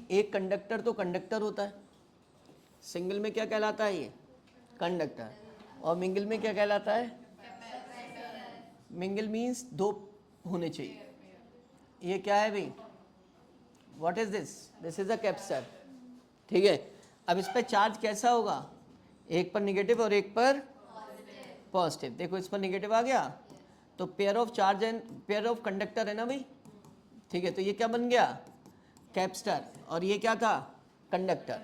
एक कंडक्टर तो कंडक्टर होता है, सिंगल में क्या कहलाता है ये कंडक्टर, और मिंगल में क्या कहलाता है मिंगल मीन्स दो होने चाहिए। ये क्या है भाई, what is this, this is a capacitor, ठीक है। अब इस पर चार्ज कैसा होगा, एक पर निगेटिव और एक पर पॉजिटिव। देखो इस पर निगेटिव आ गया तो pair of charge and pair of conductor है ना भाई, ठीक है। तो ये क्या बन गया कैपेसिटर, और ये क्या था कंडक्टर।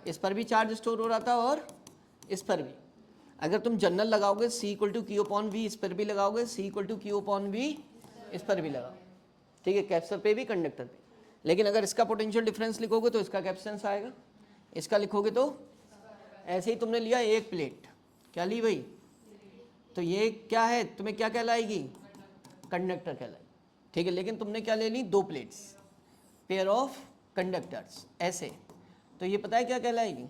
इस पर भी चार्ज स्टोर हो रहा था और इस पर भी। अगर तुम जनरल लगाओगे C equal to Q upon V, इस पर भी लगाओगे C equal to Q upon V, इस पर भी लगाओ, ठीक है, कैपेसिटर पे भी कंडक्टर पे। लेकिन अगर इसका पोटेंशियल डिफरेंस लिखोगे तो इसका कैपेसिटेंस आएगा, इसका लिखोगे तो ऐसे ही। तुमने लिया एक प्लेट, क्या ली भाई, तो ये क्या है, तुम्हें क्या कहलाएगी कंडक्टर कहलाएगी, ठीक है। लेकिन तुमने क्या ले ली, दो प्लेट्स, पेयर ऑफ कंडक्टर्स ऐसे, तो ये पता है क्या कहलाएगी,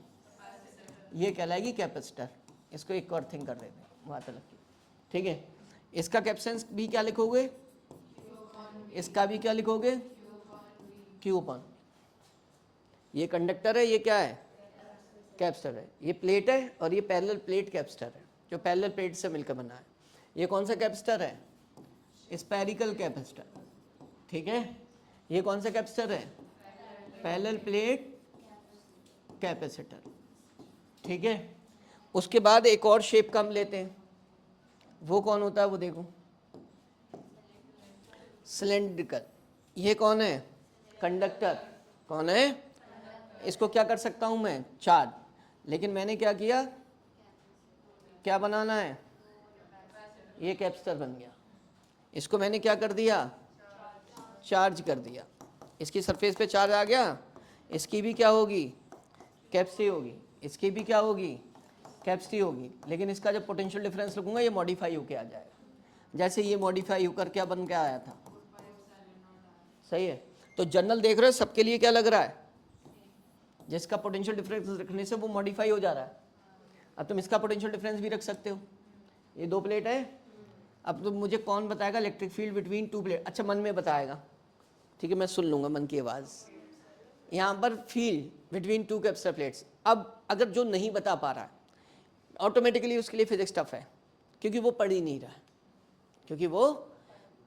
ये कहलाएगी कैपेसिटर। इसको एक और थिंग कर रहे थे बात अलग की, ठीक है। इसका कैपेसिटेंस भी क्या लिखोगे, इसका भी क्या लिखोगे क्यू अपॉन, ये कंडक्टर है, ये क्या है कैपेसिटर है, ये प्लेट है और ये पैरेलल प्लेट कैपेसिटर है जो पैरेलल प्लेट से मिलकर बना है। ये कौन सा कैपेसिटर है, स्फेरिकल कैपेसिटर, ठीक है। ये कौन सा कैपेसिटर है, पैरेलल प्लेट कैपेसिटर, ठीक है। उसके बाद एक और शेप का हम लेते हैं, वो कौन होता है, वो देखो सिलेंड्रिकल। ये कौन है कंडक्टर, कौन है, इसको क्या कर सकता हूं मैं चार्ज, लेकिन मैंने क्या किया, क्या बनाना है, ये कैपेसिटर बन गया, इसको मैंने क्या कर दिया चार्ज कर दिया, इसकी सरफेस पे चार्ज आ गया, इसकी भी क्या होगी कैपेसिटी होगी, इसकी भी क्या होगी कैपेसिटी होगी। लेकिन इसका जब पोटेंशियल डिफरेंस लिखूंगा ये मॉडिफाई होके आ जाएगा, जैसे ये मॉडिफाई होकर क्या बन के आया था, सही है। तो जनरल देख रहे हो सबके लिए क्या लग रहा है, जिसका पोटेंशियल डिफरेंस रखने से वो मॉडिफाई हो जा रहा है। अब तुम इसका पोटेंशियल डिफरेंस भी रख सकते हो, ये दो प्लेट है। अब तुम मुझे कौन बताएगा electric field between two plate, अच्छा मन में बताएगा, ठीक है, मैं सुन लूंगा मन की आवाज़। यहाँ पर field between two capacitor plates, अब अगर जो नहीं बता पा रहा है ऑटोमेटिकली उसके लिए फिजिक्स टफ है, क्योंकि वो पढ़ ही नहीं रहा है, क्योंकि वो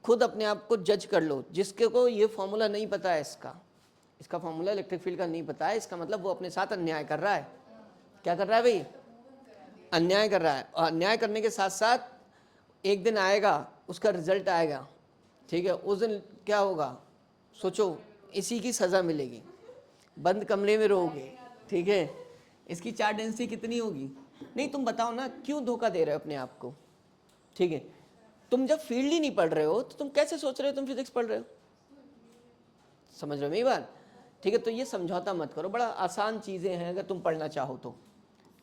खुद अपने आप को जज कर लो, जिसके को ये फॉर्मूला नहीं पता है, इसका फॉर्मूला इलेक्ट्रिक फील्ड का नहीं पता है, इसका मतलब वो अपने साथ अन्याय कर रहा है। क्या कर रहा है भाई, अन्याय कर रहा है। और अन्याय करने के साथ साथ एक दिन आएगा उसका रिजल्ट आएगा, ठीक है। उस दिन क्या होगा सोचो, इसी की सज़ा मिलेगी, बंद कमरे में रहोगे, ठीक है। इसकी चार्ज डेंसिटी कितनी होगी, नहीं तुम बताओ ना, क्यों धोखा दे रहे हो अपने आप को, ठीक है। तुम जब फील्ड ही नहीं पढ़ रहे हो तो तुम कैसे सोच रहे हो तुम फिजिक्स पढ़ रहे हो, समझ रहे हो मेरी बात, ठीक है। तो ये समझौता मत करो, बड़ा आसान चीज़ें हैं अगर तुम पढ़ना चाहो तो,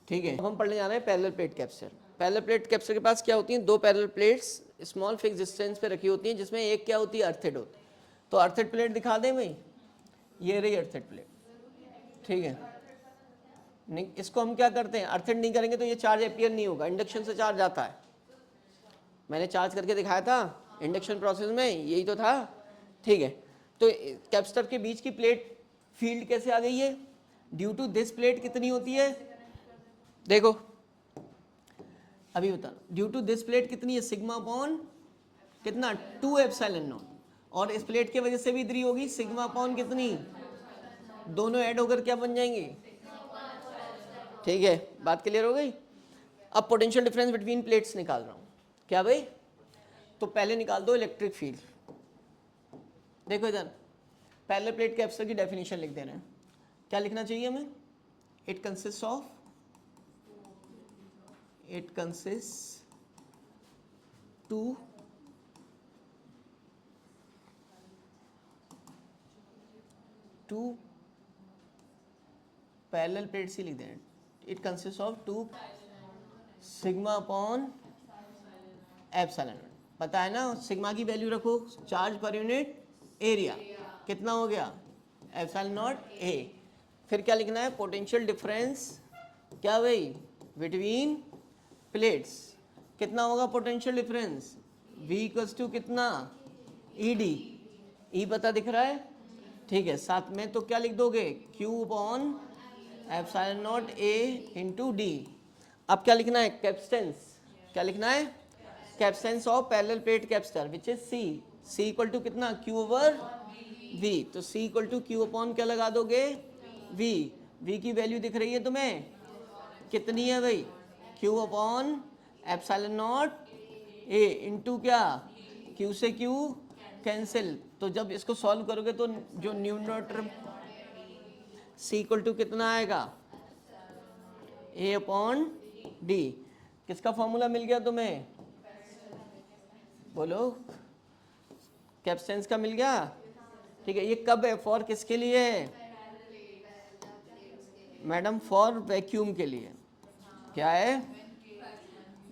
ठीक है। अब हम पढ़ने जा रहे हैं parallel plate capacitor. Parallel plate capacitor के पास क्या होती हैं, दो parallel plates small fix distance पे रखी होती हैं, जिसमें एक क्या होती है अर्थेड होती है। तो अर्थेड प्लेट दिखा दें भाई, ये रही अर्थेड प्लेट, ठीक है। नहीं इसको हम क्या करते हैं, अर्थेड नहीं करेंगे तो ये चार्ज अपीयर नहीं होगा, इंडक्शन से चार्ज आता है, मैंने चार्ज करके दिखाया था इंडक्शन प्रोसेस में, यही तो था, ठीक है। तो कैपेसिटर के बीच की प्लेट फील्ड कैसे आ गई है, ड्यू टू दिस प्लेट कितनी होती है, देखो अभी बता, ड्यू टू दिस प्लेट कितनी है, सिग्मा अपॉन कितना 2 एप्सिलॉन नॉट, और इस प्लेट की वजह से भी इधर होगी सिग्मा अपॉन कितनी, दोनों ऐड होकर क्या बन जाएंगे, ठीक है। बात क्लियर हो गई। अब पोटेंशियल डिफरेंस बिटवीन प्लेट्स निकाल रहा हूं, क्या भाई, तो पहले निकाल दो इलेक्ट्रिक फील्ड। देखो इधर पैरेलल प्लेट कैपेसिटर की डेफिनेशन लिख दे रहे हैं, क्या लिखना चाहिए हमें, it consist of, it consist to parallel plates ही लिख दे रहे हैं, it consist of 2 sigma upon epsilon. पता है ना, सिग्मा की वैल्यू रखो, चार्ज पर यूनिट एरिया कितना हो गया एप्सिलॉन नॉट ए। फिर क्या लिखना है, पोटेंशियल डिफरेंस क्या भाई बिटवीन प्लेट्स, कितना होगा potential difference, V equals to कितना ई डी, ई पता दिख रहा है, ठीक है, साथ में तो क्या लिख दोगे, Q upon epsilon naught A into D. अब क्या लिखना है, कैपेसिटेंस, क्या लिखना है, capacitance of parallel plate capacitor which is C। C equal to कितना, Q ओवर V। तो C equal to Q upon क्या लगा दोगे, V। V की वैल्यू दिख रही है तुम्हें, कितनी है भाई, Q upon epsilon naught A into क्या, Q से Q कैंसिल। तो जब इसको सॉल्व करोगे तो जो न्यूमरेटर C इक्वल टू कितना आएगा, A अपॉन डी। किसका फॉर्मूला मिल गया तुम्हें, बोलो, कैपेसिटेंस का मिल गया। ठीक है, ये कब है, फॉर किसके लिए है मैडम, फॉर वैक्यूम के लिए। क्या है,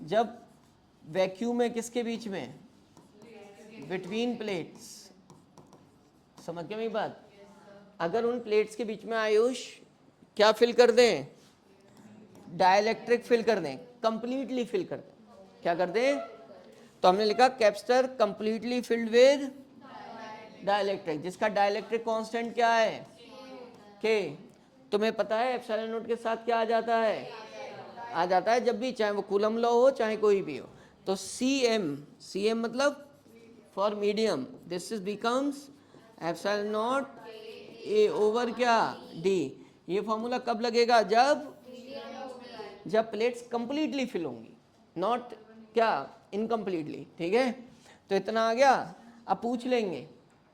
जब वैक्यूम है किसके बीच में, बिटवीन प्लेट्स। समझ गए मेरी बात। अगर उन प्लेट्स के बीच में आयुष क्या फिल कर दें, डाइलेक्ट्रिक फिल कर दें, कंप्लीटली फिल कर दें, क्या कर दें, तो हमने लिखा capacitor completely filled with dielectric, जिसका डाइलेक्ट्रिक कांस्टेंट क्या है, के। तुम्हें पता है एप्सिलॉन नॉट के साथ क्या आ जाता है, आ जाता है जब भी, चाहे वो कूलम लॉ हो चाहे कोई भी हो। तो सी एम मतलब for medium, this is becomes epsilon not a over क्या डी। ये फॉर्मूला कब लगेगा, जब प्लेट्स कंप्लीटली फिल होंगी, नॉट क्या इनकम्प्लीटली। ठीक है, तो इतना आ गया। अब पूछ लेंगे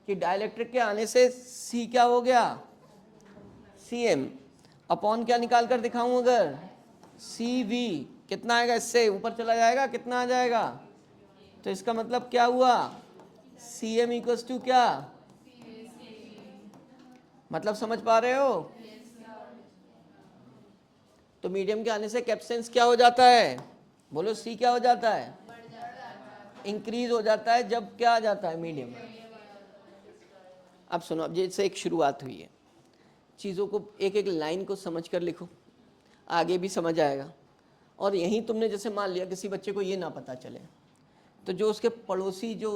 कि डाइलेक्ट्रिक के आने से सी क्या हो गया, सी एम अपॉन क्या निकाल कर दिखाऊं, अगर सी वी कितना आएगा, इससे ऊपर चला जाएगा, कितना आ जाएगा, तो इसका मतलब क्या हुआ, सी एम इक्वल्स टू क्या, मतलब समझ पा रहे हो। तो मीडियम के आने से कैपेसिटेंस क्या हो जाता है, बोलो, सी क्या हो जाता है, इंक्रीज हो जाता है जब क्या आ जाता है, मीडियम। अब सुनो, अब जैसे एक शुरुआत हुई है, चीज़ों को एक एक लाइन को समझ कर लिखो, आगे भी समझ आएगा। और यहीं तुमने जैसे मान लिया किसी बच्चे को ये ना पता चले, तो जो उसके पड़ोसी, जो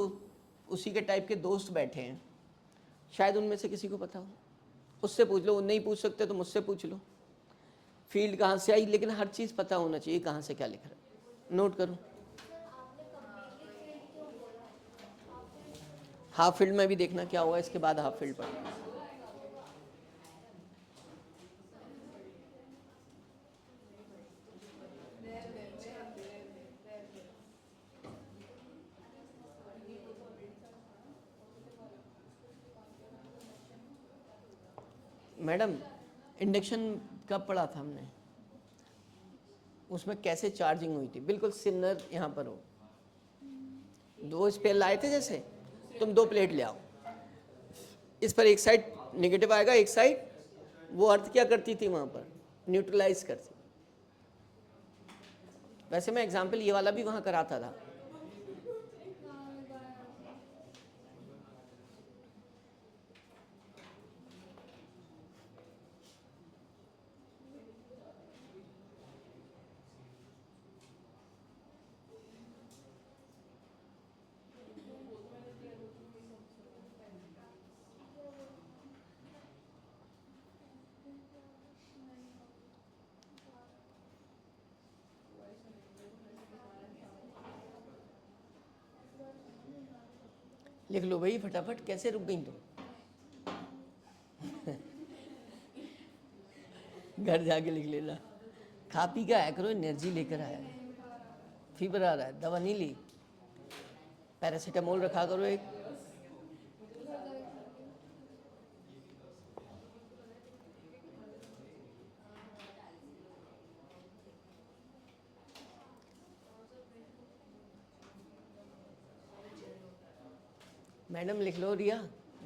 उसी के टाइप के दोस्त बैठे हैं, शायद उनमें से किसी को पता हो, उससे पूछ लो। नहीं पूछ सकते तो मुझसे पूछ लो, फील्ड कहाँ से आई, लेकिन हर चीज़ पता होना चाहिए कहाँ से क्या लिख रहा है, नोट करो। हाफ फील्ड में भी देखना क्या हुआ, इसके बाद हाफ फील्ड पढ़ना। मैडम, इंडक्शन कब पढ़ा था हमने, उसमें कैसे चार्जिंग हुई थी, बिल्कुल सिमिलर यहाँ पर हो। दो स्पेयर लाए थे, जैसे तुम दो प्लेट ले आओ, इस पर एक साइड नेगेटिव आएगा, एक साइड वो अर्थ क्या करती थी वहाँ पर, न्यूट्रलाइज करती। वैसे मैं एग्जाम्पल ये वाला भी वहाँ कराता था। लिख लो भाई फटाफट, कैसे रुक गई तुम घर जाके लिख लेना। खा पी के आया करो, एनर्जी लेकर आया है। फीवर आ रहा है, दवा नहीं ली, पैरासीटामोल रखा करो एक। मैडम लिख लो रिया,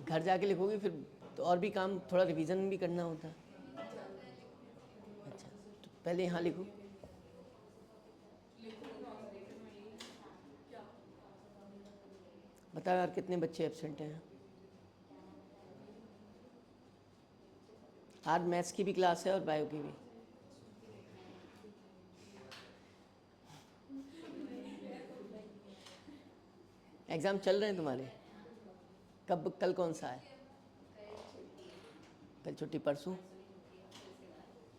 घर जाके लिखोगी फिर तो और भी काम, थोड़ा रिवीजन भी करना होता है। अच्छा, तो पहले यहाँ लिखो। बताओ यार, कितने बच्चे एब्सेंट हैं। आज मैथ्स की भी क्लास है और बायो की भी। एग्ज़ाम चल रहे हैं तुम्हारे, कब, कल कौन सा है, कल छुट्टी परसों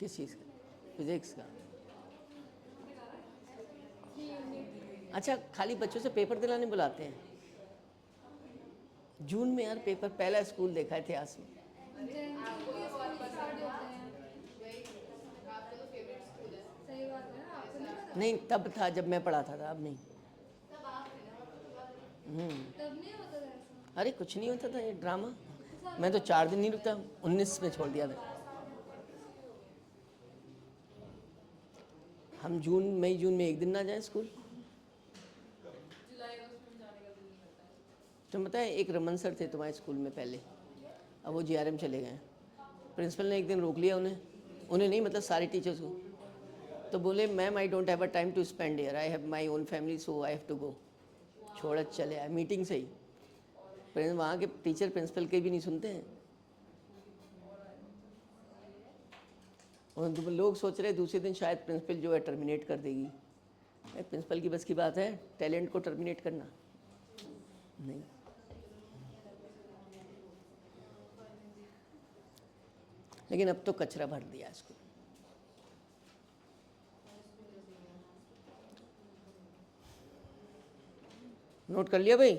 किस चीज़ का? फिजिक्स का। अच्छा, खाली बच्चों से पेपर दिलाने बुलाते हैं जून में यार? पेपर पहला स्कूल देखा है इतिहास में। नहीं, तब था जब मैं पढ़ा था, अब नहीं। अरे कुछ नहीं होता था, ये ड्रामा। मैं तो 4 दिन नहीं रुकता, 19 में छोड़ दिया था। हम मई जून में 1 दिन ना जाए स्कूल। तुम बताए, एक रमन सर थे तुम्हारे स्कूल में पहले, अब वो जीआरएम चले गए। प्रिंसिपल ने एक दिन रोक लिया उन्हें नहीं, मतलब सारे टीचर्स को। तो बोले, ma'am I don't have a time to spend here, I have my own family, so I have to go. छोड़ चले आए मीटिंग से ही। वहाँ के टीचर प्रिंसिपल के भी नहीं सुनते हैं। और लोग सोच रहे दूसरे दिन शायद प्रिंसिपल जो है टर्मिनेट कर देगी। प्रिंसिपल की बस की बात है टैलेंट को टर्मिनेट करना? नहीं। लेकिन अब तो कचरा भर दिया इसको। नोट कर लिया भाई?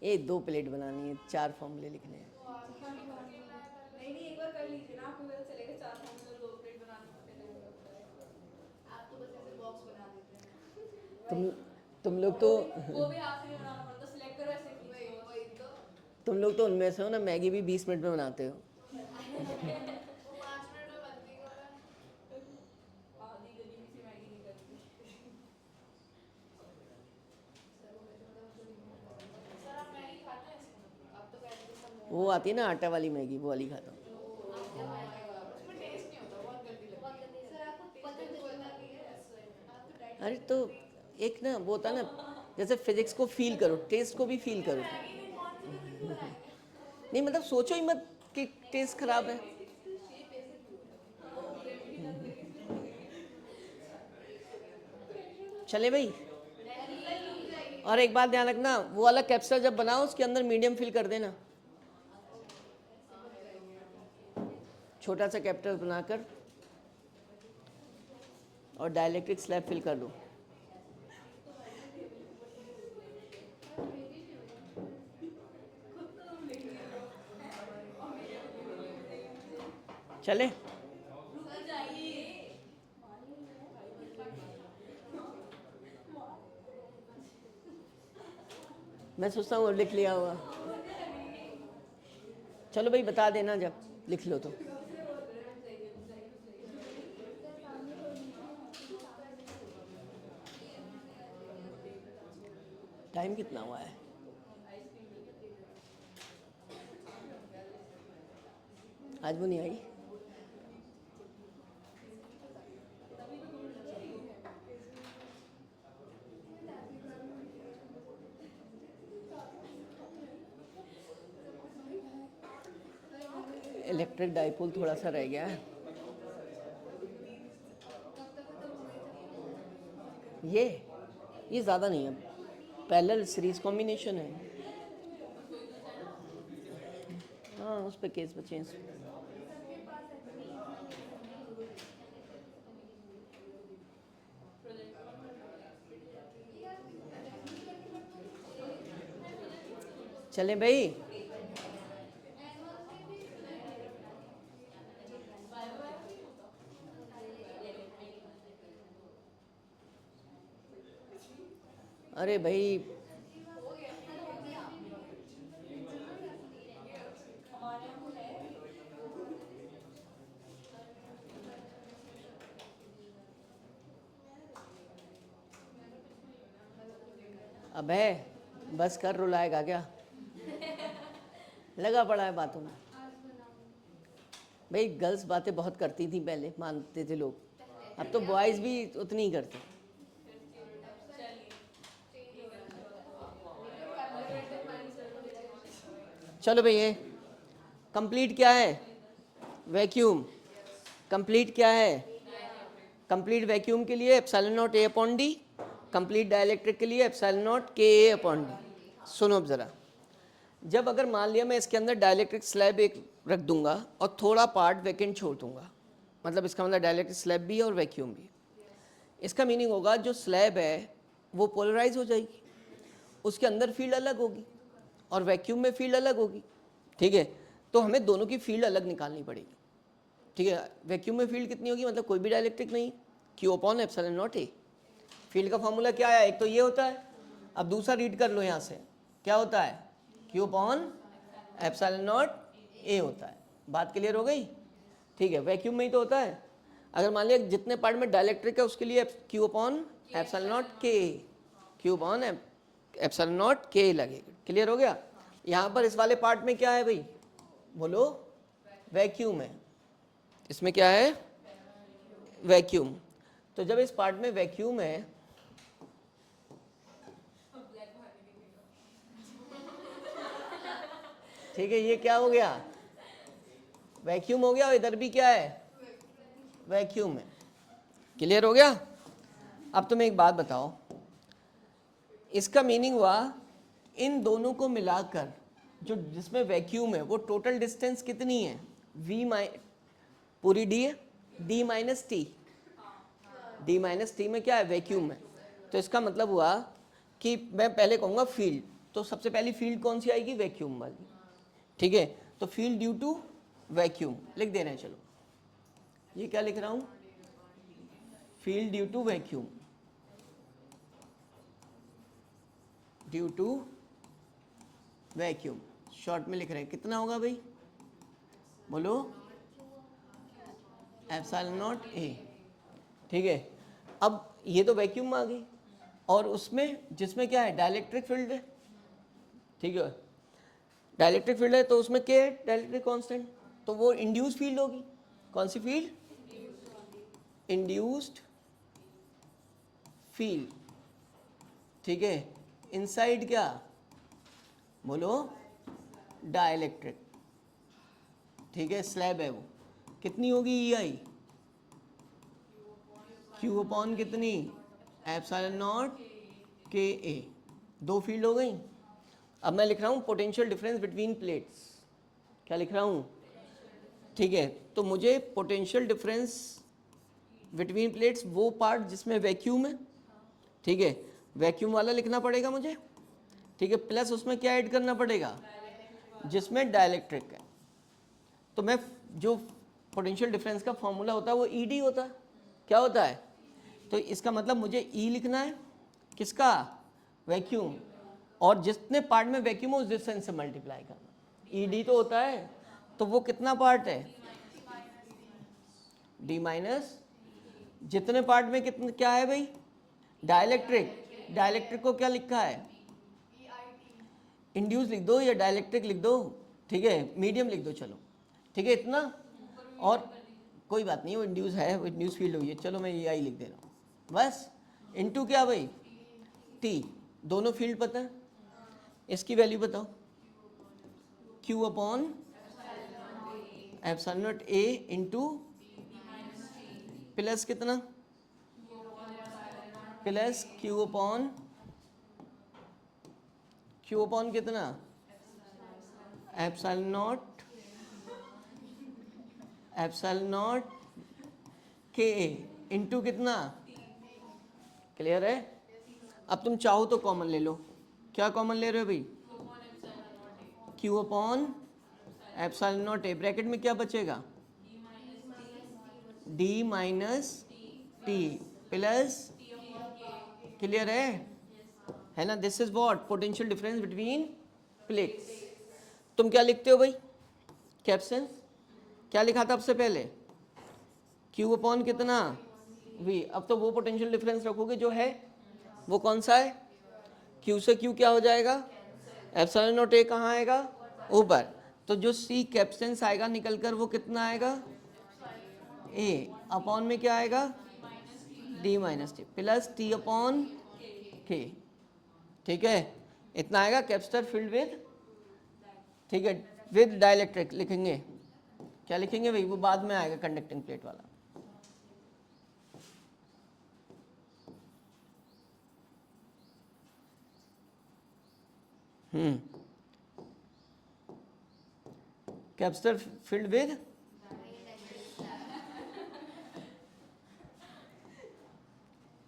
ये 2 प्लेट बनानी है, 4 फॉर्मूले लिखने हैं। एक बार कर लीजिए ना, आपको पता चलेगा 4 फॉर्मूले 2 प्लेट बनाने में। आप तो बस ऐसे बॉक्स बना देते हैं। तुम लोग तो वो भी हाथ से बनाना पड़ता, सिलेक्ट करो ऐसे वही तो। तुम लोग तो उनमें से हो ना, मैगी भी 20 मिनट में बनाते हो। वो आती है ना आटा वाली मैगी, वो वाली खाता हूँ। अरे तो एक ना वो होता ना, जैसे फिजिक्स को फील करो, टेस्ट को भी फील करो। नहीं मतलब सोचो ही मत कि टेस्ट खराब है। चले भाई। और एक बात ध्यान रखना, वो वाला कैप्सूल जब बनाओ उसके अंदर मीडियम फिल कर देना। छोटा सा कैप्सूल बनाकर और डाइलेक्ट्रिक स्लैब फिल कर दो। चले? मैं सोचता हूँ लिख लिया होगा। चलो भाई, बता देना जब लिख लो तो। टाइम कितना हुआ है? आज वो नहीं आई। इलेक्ट्रिक डाइपोल थोड़ा सा रह गया है। ये ज़्यादा नहीं है, पैरेलल सीरीज कॉम्बिनेशन है। हाँ, उस पर केस बचे हैं। चले भाई? अरे भाई अबे बस कर, रुलाएगा क्या? लगा पड़ा है बातों में। भाई गर्ल्स बातें बहुत करती थी पहले, मानते थे लोग, अब तो बॉयज़ भी उतनी ही करते। चलो भाई, ये कंप्लीट क्या है? वैक्यूम। कंप्लीट क्या है? कंप्लीट वैक्यूम के लिए epsilon not a upon D complete dielectric के लिए एप्सिलॉन नॉट के ए अपॉन डी। सुनो अब ज़रा, जब अगर मान लिया मैं इसके अंदर डाइलेक्ट्रिक स्लैब एक रख दूंगा और थोड़ा पार्ट वैकेंट छोड़ दूंगा, मतलब इसका मतलब डाइलेक्ट्रिक स्लैब भी है और वैक्यूम भी। इसका मीनिंग होगा जो स्लैब है वो पोलराइज हो जाएगी, उसके अंदर फील्ड अलग होगी और वैक्यूम में फील्ड अलग होगी। ठीक है, तो हमें दोनों की फील्ड अलग निकालनी पड़ेगी। ठीक है, वैक्यूम में फील्ड कितनी होगी, मतलब कोई भी डाइलेक्ट्रिक नहीं, Q upon epsilon not a. Field का फॉर्मूला क्या है, एक तो ये होता है, अब दूसरा रीड कर लो यहाँ से, क्या होता है, Q upon epsilon not a होता है। बात क्लियर हो गई? ठीक है, वैक्यूम में ही तो होता है। अगर मान लिया जितने पार्ट में डाइलेक्ट्रिक है उसके लिए क्यू अपॉन एप्सिलॉन नॉट के, क्यू अपॉन एप्सिलॉन नॉट के लगेगा। क्लियर हो गया? यहाँ पर इस वाले पार्ट में क्या है भाई, बोलो, वैक्यूम है। इसमें क्या है, वैक्यूम। तो जब इस पार्ट में वैक्यूम है, ठीक है, ये क्या हो गया, वैक्यूम हो गया, और इधर भी क्या है, वैक्यूम है। क्लियर हो गया? अब तुम एक बात बताओ, इसका मीनिंग हुआ इन दोनों को मिलाकर जो जिसमें वैक्यूम है वो टोटल डिस्टेंस कितनी है, वी पूरी डी है, D minus T, D minus T में क्या है, वैक्यूम है। तो इसका मतलब हुआ कि मैं पहले कहूँगा फील्ड, तो सबसे पहली फील्ड कौन सी आएगी, वैक्यूम वाली। ठीक है, तो फील्ड ड्यू टू वैक्यूम लिख दे रहे हैं। चलो ये क्या लिख रहा हूँ, field due to vacuum, due to vacuum short में लिख रहे हैं। कितना होगा भाई, बोलो, एप्सिलॉन नॉट ए। ठीक है, अब ये तो वैक्यूम में आ गई, और उसमें जिसमें क्या है, डाइलेक्ट्रिक फील्ड है। ठीक है, डाइलेक्ट्रिक फील्ड है तो उसमें क्या है, डाइलेक्ट्रिक कांस्टेंट, तो वो इंड्यूस फील्ड होगी। कौन सी फील्ड, इंड्यूस्ड फील्ड। ठीक है, इनसाइड क्या, बोलो, डाइलेक्ट्रिक। ठीक है, स्लैब है वो, कितनी होगी ई आई, क्यू अपॉन कितनी, एप्सिलॉन नॉट के ए। दो फील्ड हो गई। अब मैं लिख रहा हूँ पोटेंशियल डिफरेंस बिटवीन प्लेट्स। क्या लिख रहा हूँ, ठीक है, तो मुझे पोटेंशियल डिफरेंस बिटवीन प्लेट्स वो पार्ट जिसमें वैक्यूम है, ठीक है, वैक्यूम वाला लिखना पड़ेगा मुझे। ठीक है, प्लस उसमें क्या ऐड करना पड़ेगा, जिसमें डाइलेक्ट्रिक है। तो मैं जो पोटेंशियल डिफरेंस का फॉर्मूला होता है वो ई डी होता है। क्या होता है, तो इसका मतलब मुझे ई लिखना है, किसका, वैक्यूम, और जितने पार्ट में वैक्यूम हो उस डिस्टेंस से मल्टीप्लाई करना। ई डी तो होता है, तो वो कितना पार्ट है, डी माइनस, जितने पार्ट में कितने क्या है भाई, डाइलेक्ट्रिक। डाइलेक्ट्रिक को क्या लिखा है, इंड्यूस लिख दो या डाइलेक्ट्रिक लिख दो। ठीक है, मीडियम लिख दो, चलो ठीक है इतना, और कोई बात नहीं, वो इंड्यूस है, वो इंड्यूस फील्ड हुई है, चलो मैं ये आई लिख दे रहा हूँ बस। इनटू क्या भाई, टी, दोनों फील्ड पता है, इसकी वैल्यू बताओ, Q upon epsilon not a into plus कितना, प्लस क्यू अपॉन कितना, एप्सिलॉन नॉट के इंटू कितना। क्लियर है? अब तुम चाहो तो कॉमन ले लो। क्या कॉमन ले रहे हो भाई, Q upon epsilon not a, bracket में क्या बचेगा, D minus T plus, clear है ना, this is what, potential difference between plates. तुम क्या लिखते हो भाई, कैप्शन क्या लिखा था सबसे पहले, क्यू अपॉन कितना, वी। अब तो वो पोटेंशियल डिफरेंस रखोगे जो है, वो कौन सा है, क्यू से क्यू क्या हो जाएगा, एप्सिलॉन नॉट ए कहाँ आएगा, ऊपर, तो जो सी कैप्सेंस आएगा निकलकर वो कितना आएगा, ए अपॉन में क्या आएगा, D minus T plus T upon के। ठीक है, इतना आएगा कैपेसिटर फील्ड विद, ठीक है, विद डाइलेक्ट्रिक लिखेंगे। क्या लिखेंगे भाई, वो बाद में आएगा कंडक्टिंग प्लेट वाला। कैपेसिटर फिल्ड विद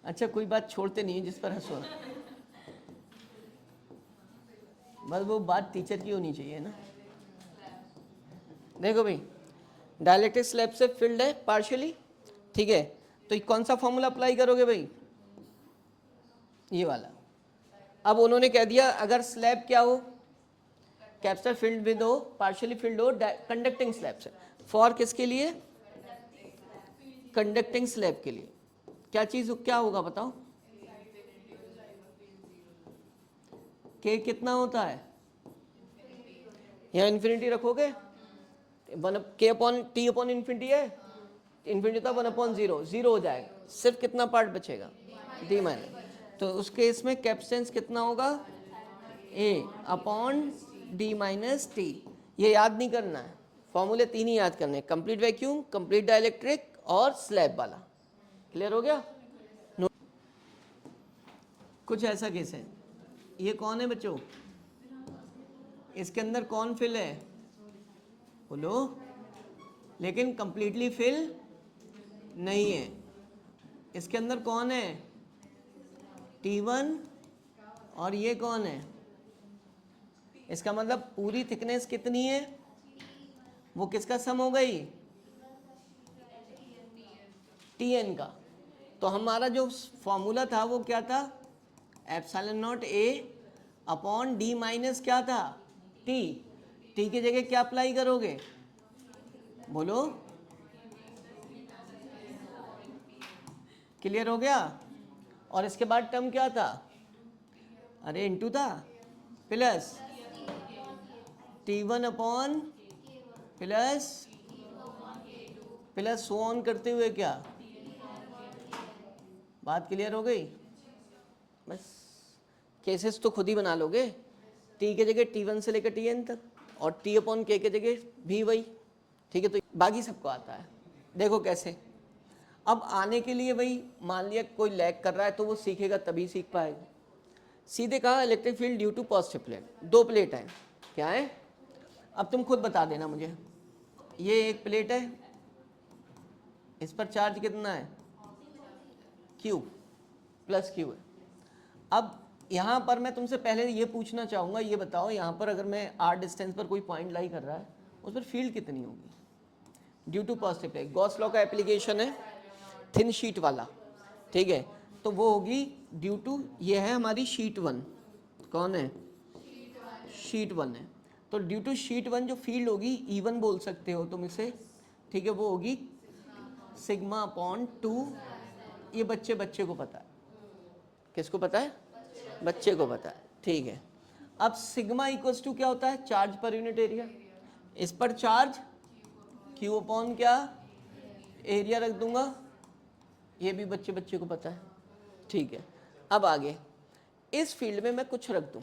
अच्छा कोई बात छोड़ते नहीं है जिस पर हंसो, बस वो बात टीचर की होनी चाहिए ना। देखो भाई डाइलेक्ट्रिक स्लैब से फिल्ड है पार्शियली, ठीक है, तो कौन सा फॉर्मूला अप्लाई करोगे भाई, ये वाला। अब उन्होंने कह दिया अगर स्लैब क्या हो, कैपेसिटर फिल्ड विद हो, पार्शियली फिल्ड हो कंडक्टिंग स्लैब से, फॉर किसके लिए, कंडक्टिंग स्लैब के लिए क्या चीज क्या होगा बताओ, के कितना होता है, यहाँ इन्फिनिटी रखोगे, के अपॉन टी अपॉन इन्फिनिटी है, इन्फिनिटी था 1/0, जीरो हो जाएगा, सिर्फ कितना पार्ट बचेगा, डी माइनस, तो उस केस में कैपेसिटेंस कितना होगा, ए अपॉन डी माइनस टी। ये याद नहीं करना है, फॉर्मूले 3 ही याद करने, कंप्लीट वैक्यूम, कंप्लीट डाइलेक्ट्रिक और स्लैब वाला। क्लियर हो गया। कुछ ऐसा केस है, ये कौन है बच्चों, इसके अंदर कौन फिल है बोलो, लेकिन कंप्लीटली फिल नहीं है, इसके अंदर कौन है T1 और ये कौन है, इसका मतलब पूरी थिकनेस कितनी है, वो किसका सम हो गई, Tn का। तो हमारा जो फॉर्मूला था वो क्या था, epsilon not a upon D minus क्या था टी, टी की जगह क्या अप्लाई करोगे बोलो, क्लियर हो गया। और इसके बाद टर्म क्या था, अरे इनटू था plus T1 upon plus plus so on करते हुए क्या, बात क्लियर हो गई। बस केसेस तो खुद ही बना लोगे, टी के जगह T1 से लेकर Tn तक और टी अपॉन के जगह भी वही, ठीक है, तो बाकी सबको आता है। देखो कैसे, अब आने के लिए भाई मान लिया कोई लैग कर रहा है तो वो सीखेगा तभी सीख पाएगा। सीधे कहा electric field due to positive plate, दो प्लेट है, क्या है, अब तुम खुद बता देना मुझे, ये एक प्लेट है, इस पर चार्ज कितना है Q प्लस Q है। अब यहाँ पर मैं तुमसे पहले ये पूछना चाहूँगा, ये बताओ यहाँ पर अगर मैं r डिस्टेंस पर कोई पॉइंट लाई कर रहा है उस पर फील्ड कितनी होगी due to positive plate, Gauss law का एप्लीकेशन है थिन शीट वाला, ठीक है, तो वो होगी ड्यू टू, ये है हमारी शीट 1, कौन है शीट 1 है, तो ड्यू टू शीट 1 जो फील्ड होगी E1 बोल सकते हो तुम इसे, ठीक है, वो होगी सिग्मा अपॉन 2, ये बच्चे को पता है, किसको पता है, बच्चे को पता है, ठीक है। अब सिग्मा इक्वल्स टू क्या होता है, चार्ज पर यूनिट एरिया, इस पर चार्ज Q अपॉन क्या एरिया रख दूंगा, ये भी बच्चे को पता है, ठीक है। अब आगे इस फील्ड में मैं कुछ रख दूं,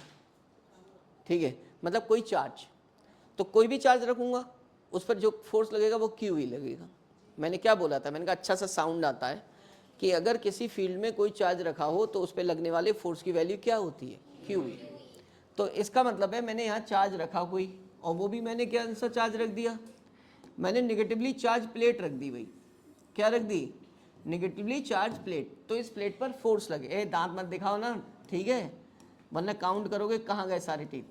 ठीक है, मतलब कोई चार्ज, तो कोई भी चार्ज रखूंगा उस पर जो फोर्स लगेगा वो Q ही लगेगा। मैंने क्या बोला था, मैंने कहा अच्छा सा साउंड आता है कि अगर किसी फील्ड में कोई चार्ज रखा हो तो उस पर लगने वाले फोर्स की वैल्यू क्या होती है Q ही। तो इसका मतलब है मैंने यहाँ चार्ज रखा कोई, और वो भी मैंने क्या सा चार्ज रख दिया, मैंने निगेटिवली चार्ज प्लेट रख दी भाई, क्या रख दी निगेटिवली चार्ज प्लेट, तो इस प्लेट पर फोर्स लगे, ए दांत मत दिखाओ ना, ठीक है, वरना काउंट करोगे कहाँ गए सारे टीथ,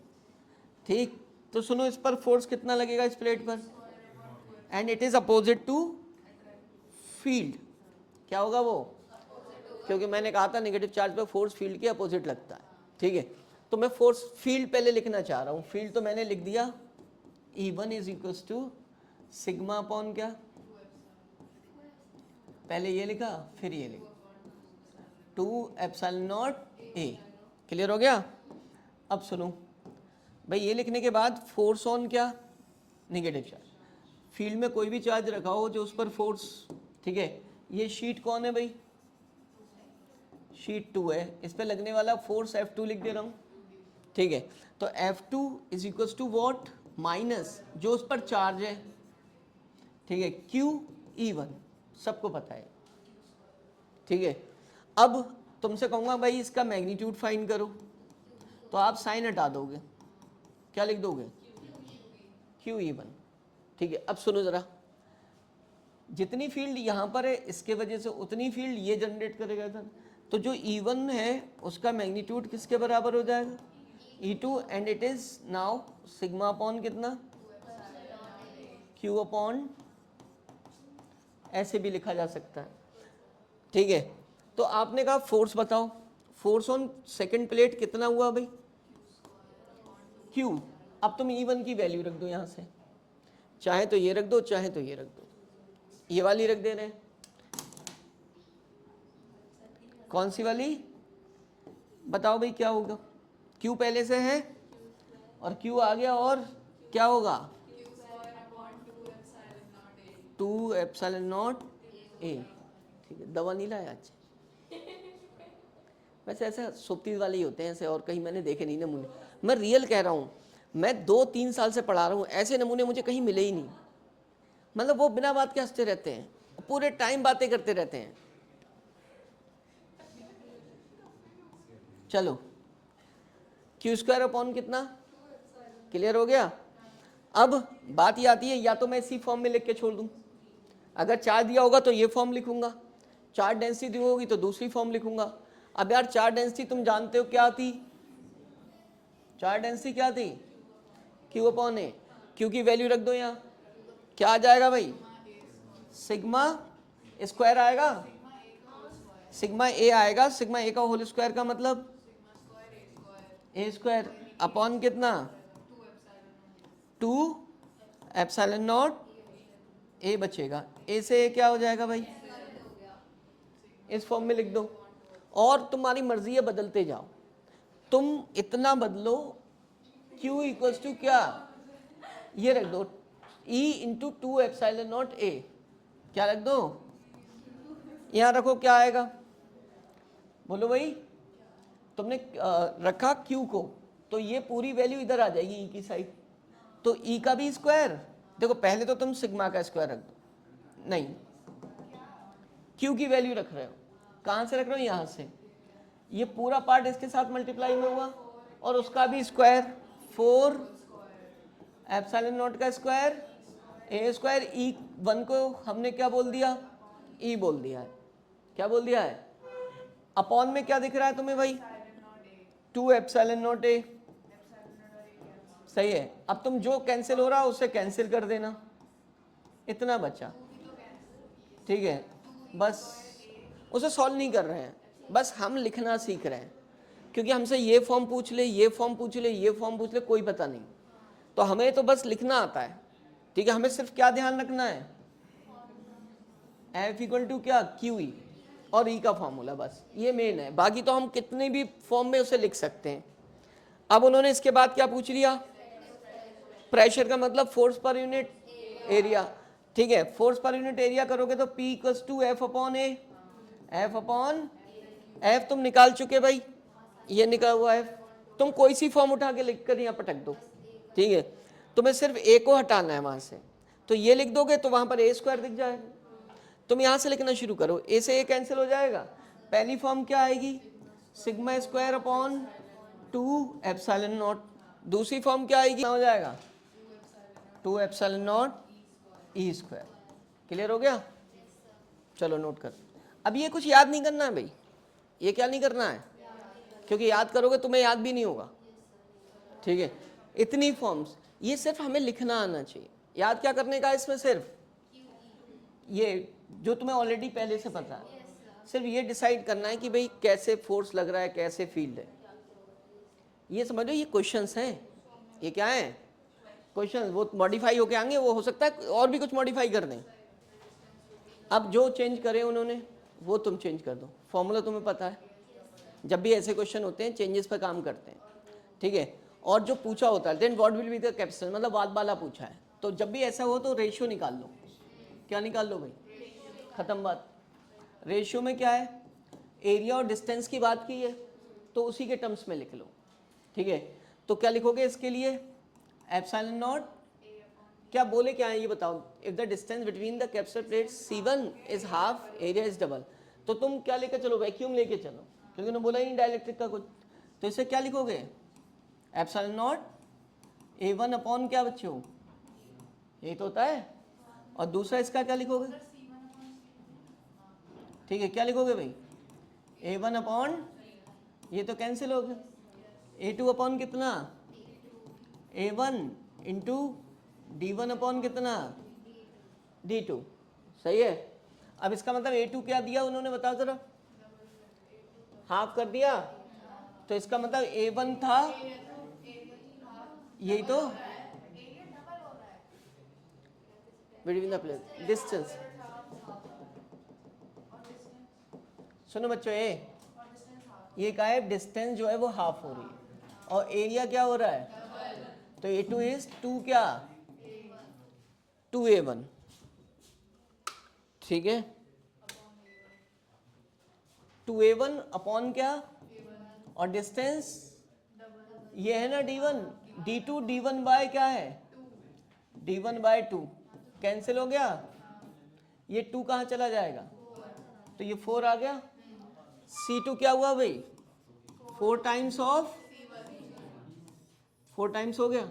ठीक, तो सुनो इस पर फोर्स कितना लगेगा इस प्लेट पर, and it is opposite to field, क्या होगा वो, क्योंकि मैंने कहा था नेगेटिव चार्ज पर फोर्स फील्ड के अपोजिट लगता है, ठीक है, तो मैं फोर्स फील्ड पहले लिखना चाह रहा हूँ, फील्ड तो मैंने लिख दिया E1 is equals to sigma upon क्या, पहले ये लिखा फिर ये लिखा 2 एप्सिलॉन नॉट A, क्लियर हो गया। अब सुनो भाई, ये लिखने के बाद फोर्स ऑन क्या निगेटिव चार्ज, फील्ड में कोई भी चार्ज रखा हो जो उस पर फोर्स, ठीक है, ये शीट कौन है भाई, शीट 2 है, इस पर लगने वाला फोर्स F2 लिख दे रहा हूँ, ठीक है, तो F2 is equals to what minus जो उस पर चार्ज है, ठीक है, Q E1 सबको पता है, ठीक है। अब तुमसे कहूँगा भाई इसका मैग्नीट्यूड फाइंड करो, तो आप साइन हटा दोगे, क्या लिख दोगे? Q E one. ठीक है, अब सुनो जरा, जितनी फील्ड यहाँ पर है इसके वजह से उतनी फील्ड ये जनरेट करेगा इधर, तो जो E1 है उसका मैग्नीट्यूड किसके बराबर हो जाएगा? E2, and it is now sigma upon कितना? Q अपॉन, ऐसे भी लिखा जा सकता है। ठीक है, तो आपने कहा फोर्स बताओ, फोर्स ऑन सेकंड प्लेट कितना हुआ भाई? Q। अब तुम E1 की वैल्यू रख दो यहाँ से, चाहे तो ये रख दो चाहे तो ये रख दो, ये वाली रख दे रहे हैं। कौन सी वाली बताओ भाई, क्या होगा? Q पहले से है और Q आ गया, और क्या होगा? 2 एप्सिलॉन नॉट A। ठीक है, दवा नहीं लाया आज? वैसे ऐसे सोपती वाले ही होते हैं ऐसे, और कहीं मैंने देखे नहीं नमूने। मैं रियल कह रहा हूँ, मैं 2-3 साल से पढ़ा रहा हूँ, ऐसे नमूने मुझे कहीं मिले ही नहीं। मतलब वो बिना बात के हंसते रहते हैं, पूरे टाइम बातें करते रहते हैं। चलो, क्यू स्क्वायर अपॉन कितना? क्लियर हो गया? अब बात ये आती है, या तो मैं इसी फॉर्म में लिख के छोड़ दूं, अगर चार्ज दिया होगा तो ये फॉर्म लिखूंगा, चार्ज डेंसिटी दी होगी तो दूसरी फॉर्म लिखूंगा। अब यार चार्ज डेंसिटी तुम जानते हो क्या थी? चार्ज डेंसिटी क्या थी? क्यू अपॉन ए। क्यू की वैल्यू रख दो यहाँ, क्या आ जाएगा भाई? सिग्मा स्क्वायर आएगा, सिग्मा ए आएगा। सिग्मा ए का होल स्क्वायर का मतलब ए स्क्वायर अपॉन कितना? 2 एप्सिलॉन नॉट ए बचेगा। ए से ए क्या हो जाएगा भाई? इस फॉर्म में लिख दो, और तुम्हारी मर्जी है बदलते जाओ, तुम इतना बदलो, Q इक्वल्स टू क्या? ये रख दो, E into 2 epsilon not a. क्या रख दो? यहाँ रखो, क्या आएगा? बोलो भाई, तुमने रखा Q को, तो ये पूरी वैल्यू इधर आ जाएगी E की साइड, तो E का भी स्क्वायर। देखो पहले तो तुम सिग्मा का स्क्वायर रख दो, नहीं Q की वैल्यू रख रहे हो, कहाँ से रख रहे हो? यहाँ से। ये पूरा पार्ट इसके साथ मल्टीप्लाई में हुआ, और उसका भी स्क्वायर, 4 एप्सिलॉन नॉट का स्क्वायर ए स्क्वायर। E1 को हमने क्या बोल दिया? E बोल दिया है। क्या बोल दिया है? अपॉन में क्या दिख रहा है तुम्हें भाई? 2 एप्सिलॉन नॉट ए। सही है, अब तुम जो कैंसिल हो रहा है उसे कैंसिल कर देना, इतना बचा। ठीक है, बस उसे सॉल्व नहीं कर रहे हैं, बस हम लिखना सीख रहे हैं, क्योंकि हमसे ये फॉर्म पूछ ले, ये फॉर्म पूछ ले, ये फॉर्म पूछ ले, कोई पता नहीं, तो हमें तो बस लिखना आता है। ठीक है, हमें सिर्फ क्या ध्यान रखना है? F इक्वल टू क्या? क्यू ई, और ई का फॉर्मूला, बस ये मेन है। बाकी तो हम कितने भी फॉर्म में उसे लिख सकते हैं। अब उन्होंने इसके बाद क्या पूछ लिया? प्रेशर का मतलब फोर्स पर यूनिट एरिया। ठीक है, फोर्स पर यूनिट एरिया करोगे तो P equals to F upon A. F upon F तुम निकाल चुके भाई, ये निकला हुआ एफ, तुम कोई सी फॉर्म उठा के लिख कर यहाँ पटक दो। ठीक है, तुम्हें सिर्फ ए को हटाना है वहां से, तो ये लिख दोगे तो वहां पर ए स्क्वायर दिख जाएगा। तुम यहाँ से लिखना शुरू करो, ए से ए कैंसिल हो जाएगा। पहली फॉर्म क्या आएगी? Sigma square upon 2 epsilon not. दूसरी फॉर्म क्या आएगी? हो जाएगा 2 epsilon not E square. Clear हो गया? चलो नोट कर। अब ये कुछ याद नहीं करना है भाई, ये क्या नहीं करना है, क्योंकि याद करोगे तुम्हें याद भी नहीं होगा। ठीक है, इतनी फॉर्म्स, ये सिर्फ हमें लिखना आना चाहिए। याद क्या करने का इसमें? सिर्फ ये जो तुम्हें ऑलरेडी पहले से पता है, सिर्फ ये डिसाइड करना है कि भाई कैसे फोर्स लग रहा है, कैसे फील्ड है। ये समझो, ये क्वेश्चंस हैं, ये क्या है? क्वेश्चंस। वो मॉडिफाई होके आएंगे, वो हो सकता है और भी कुछ मॉडिफाई कर दें। अब जो चेंज करे उन्होंने वो तुम चेंज कर दो, फॉर्मूला तुम्हें पता है। जब भी ऐसे क्वेश्चन होते हैं चेंजेस पर काम करते हैं। ठीक है, और जो पूछा होता है then what will be the capacitance, मतलब वाद वाला पूछा है, तो जब भी ऐसा हो तो रेशियो निकाल लो। क्या निकाल लो भाई? खत्म बात। रेशियो में क्या है? एरिया और डिस्टेंस की बात की है, तो उसी के टर्म्स में लिख लो। ठीक है, तो क्या लिखोगे इसके लिए? एप्सिलॉन नॉट, क्या बोले क्या है ये बताओ? If the distance between the capsule plate C1 is half, area is double, तो तुम क्या लेकर चलो? वैक्यूम लेके चलो, क्योंकि उन्होंने बोला ही नहीं डाइलेक्ट्रिक का कुछ, तो इसे क्या लिखोगे? एप्सिलॉन नॉट A1 अपॉन क्या बच्चों, ये तो होता है, और दूसरा इसका क्या लिखोगे, ठीक है क्या लिखोगे भाई, A1 अपॉन, ये तो कैंसिल हो गया, A2 अपॉन कितना, A1 इंटू D1 अपॉन कितना, D2, सही है। अब इसका मतलब A2 क्या दिया उन्होंने, बताओ जरा, हाफ कर दिया, तो इसका मतलब A1 था, यही तो, बिटवीन द प्लेस डिस्टेंस, सुनो बच्चों, ये क्या है, डिस्टेंस जो है वो हाफ हो रही है, और एरिया क्या हो रहा है, तो A2 इज 2 क्या, 2A1, ठीक है, 2A1 अपॉन क्या, और डिस्टेंस ये है ना D1, D2 D1 बाय क्या है, D1 बाय 2, कैंसिल हो गया, ये 2 कहाँ चला जाएगा, तो ये 4 आ गया, C2 क्या हुआ भाई, 4 टाइम्स ऑफ, 4 टाइम्स हो गया।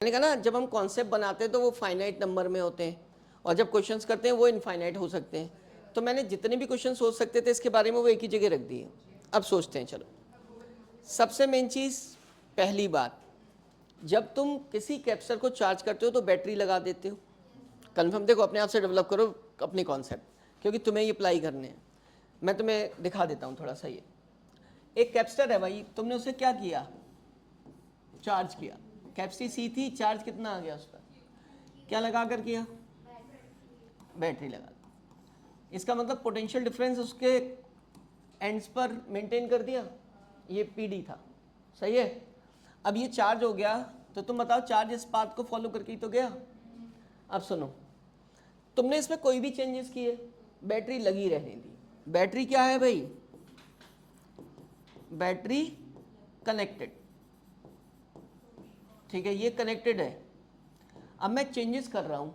मैंने कहा ना, जब हम कॉन्सेप्ट बनाते हैं तो वो फाइनाइट नंबर में होते हैं, और जब क्वेश्चंस करते हैं वो इनफाइनाइट हो सकते हैं, तो मैंने जितने भी क्वेश्चन सोच सकते थे इसके बारे में वो एक ही जगह रख दिए। अब सोचते हैं, चलो सबसे मेन चीज़, पहली बात, जब तुम किसी कैप्सूल को चार्ज करते हो तो बैटरी लगा देते हो, कन्फर्म, देखो अपने आप से डेवलप करो अपने कॉन्सेप्ट, क्योंकि तुम्हें ये अप्लाई करने हैं। मैं तुम्हें दिखा देता हूँ थोड़ा सा, ये एक कैप्सूल है भाई, तुमने उसे क्या किया, चार्ज किया, कैपेसिटी सी थी, चार्ज कितना आ गया उसका, क्या लगा कर किया, बैटरी लगा, इसका मतलब पोटेंशियल डिफरेंस उसके एंड्स पर मेंटेन कर दिया, ये पीडी था, सही है। अब ये चार्ज हो गया, तो तुम बताओ चार्ज इस पाथ को फॉलो करके ही तो गया। अब सुनो, तुमने इसमें कोई भी चेंजेस किए, बैटरी लगी रहने दी, बैटरी क्या है भाई, बैटरी कनेक्टेड, ठीक है, ये कनेक्टेड है। अब मैं चेंजेस कर रहा हूँ,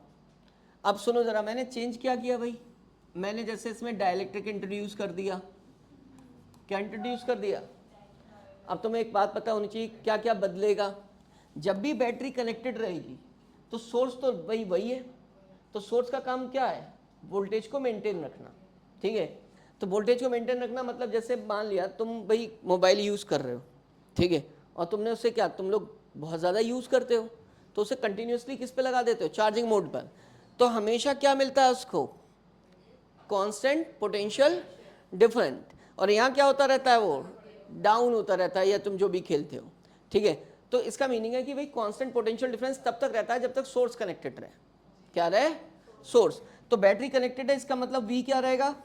अब सुनो ज़रा, मैंने चेंज क्या किया भाई, मैंने जैसे इसमें डाइलेक्ट्रिक इंट्रोड्यूस कर दिया, क्या इंट्रोड्यूस कर दिया। अब तुम्हें एक बात पता होनी चाहिए, क्या क्या बदलेगा, जब भी बैटरी कनेक्टेड रहेगी तो सोर्स तो वही वही है, तो सोर्स का काम क्या है, वोल्टेज को मेंटेन रखना, ठीक है। तो वोल्टेज को मेंटेन रखना मतलब जैसे मान लिया तुम भाई मोबाइल यूज़ कर रहे हो, ठीक है, और तुमने उससे क्या, तुम लोग बहुत ज़्यादा यूज़ करते हो, तो उसे कंटिन्यूसली किस पे लगा देते हो, चार्जिंग मोड पर, तो हमेशा क्या मिलता है उसको, कांस्टेंट पोटेंशियल डिफरेंट, और यहाँ क्या होता रहता है, वो डाउन होता रहता है, या तुम जो भी खेलते हो, ठीक है। तो इसका मीनिंग है कि भाई कांस्टेंट पोटेंशियल डिफरेंस तब तक रहता है जब तक सोर्स कनेक्टेड रहे, क्या रहे, सोर्स। तो बैटरी कनेक्टेड है, इसका मतलब V क्या रहेगा,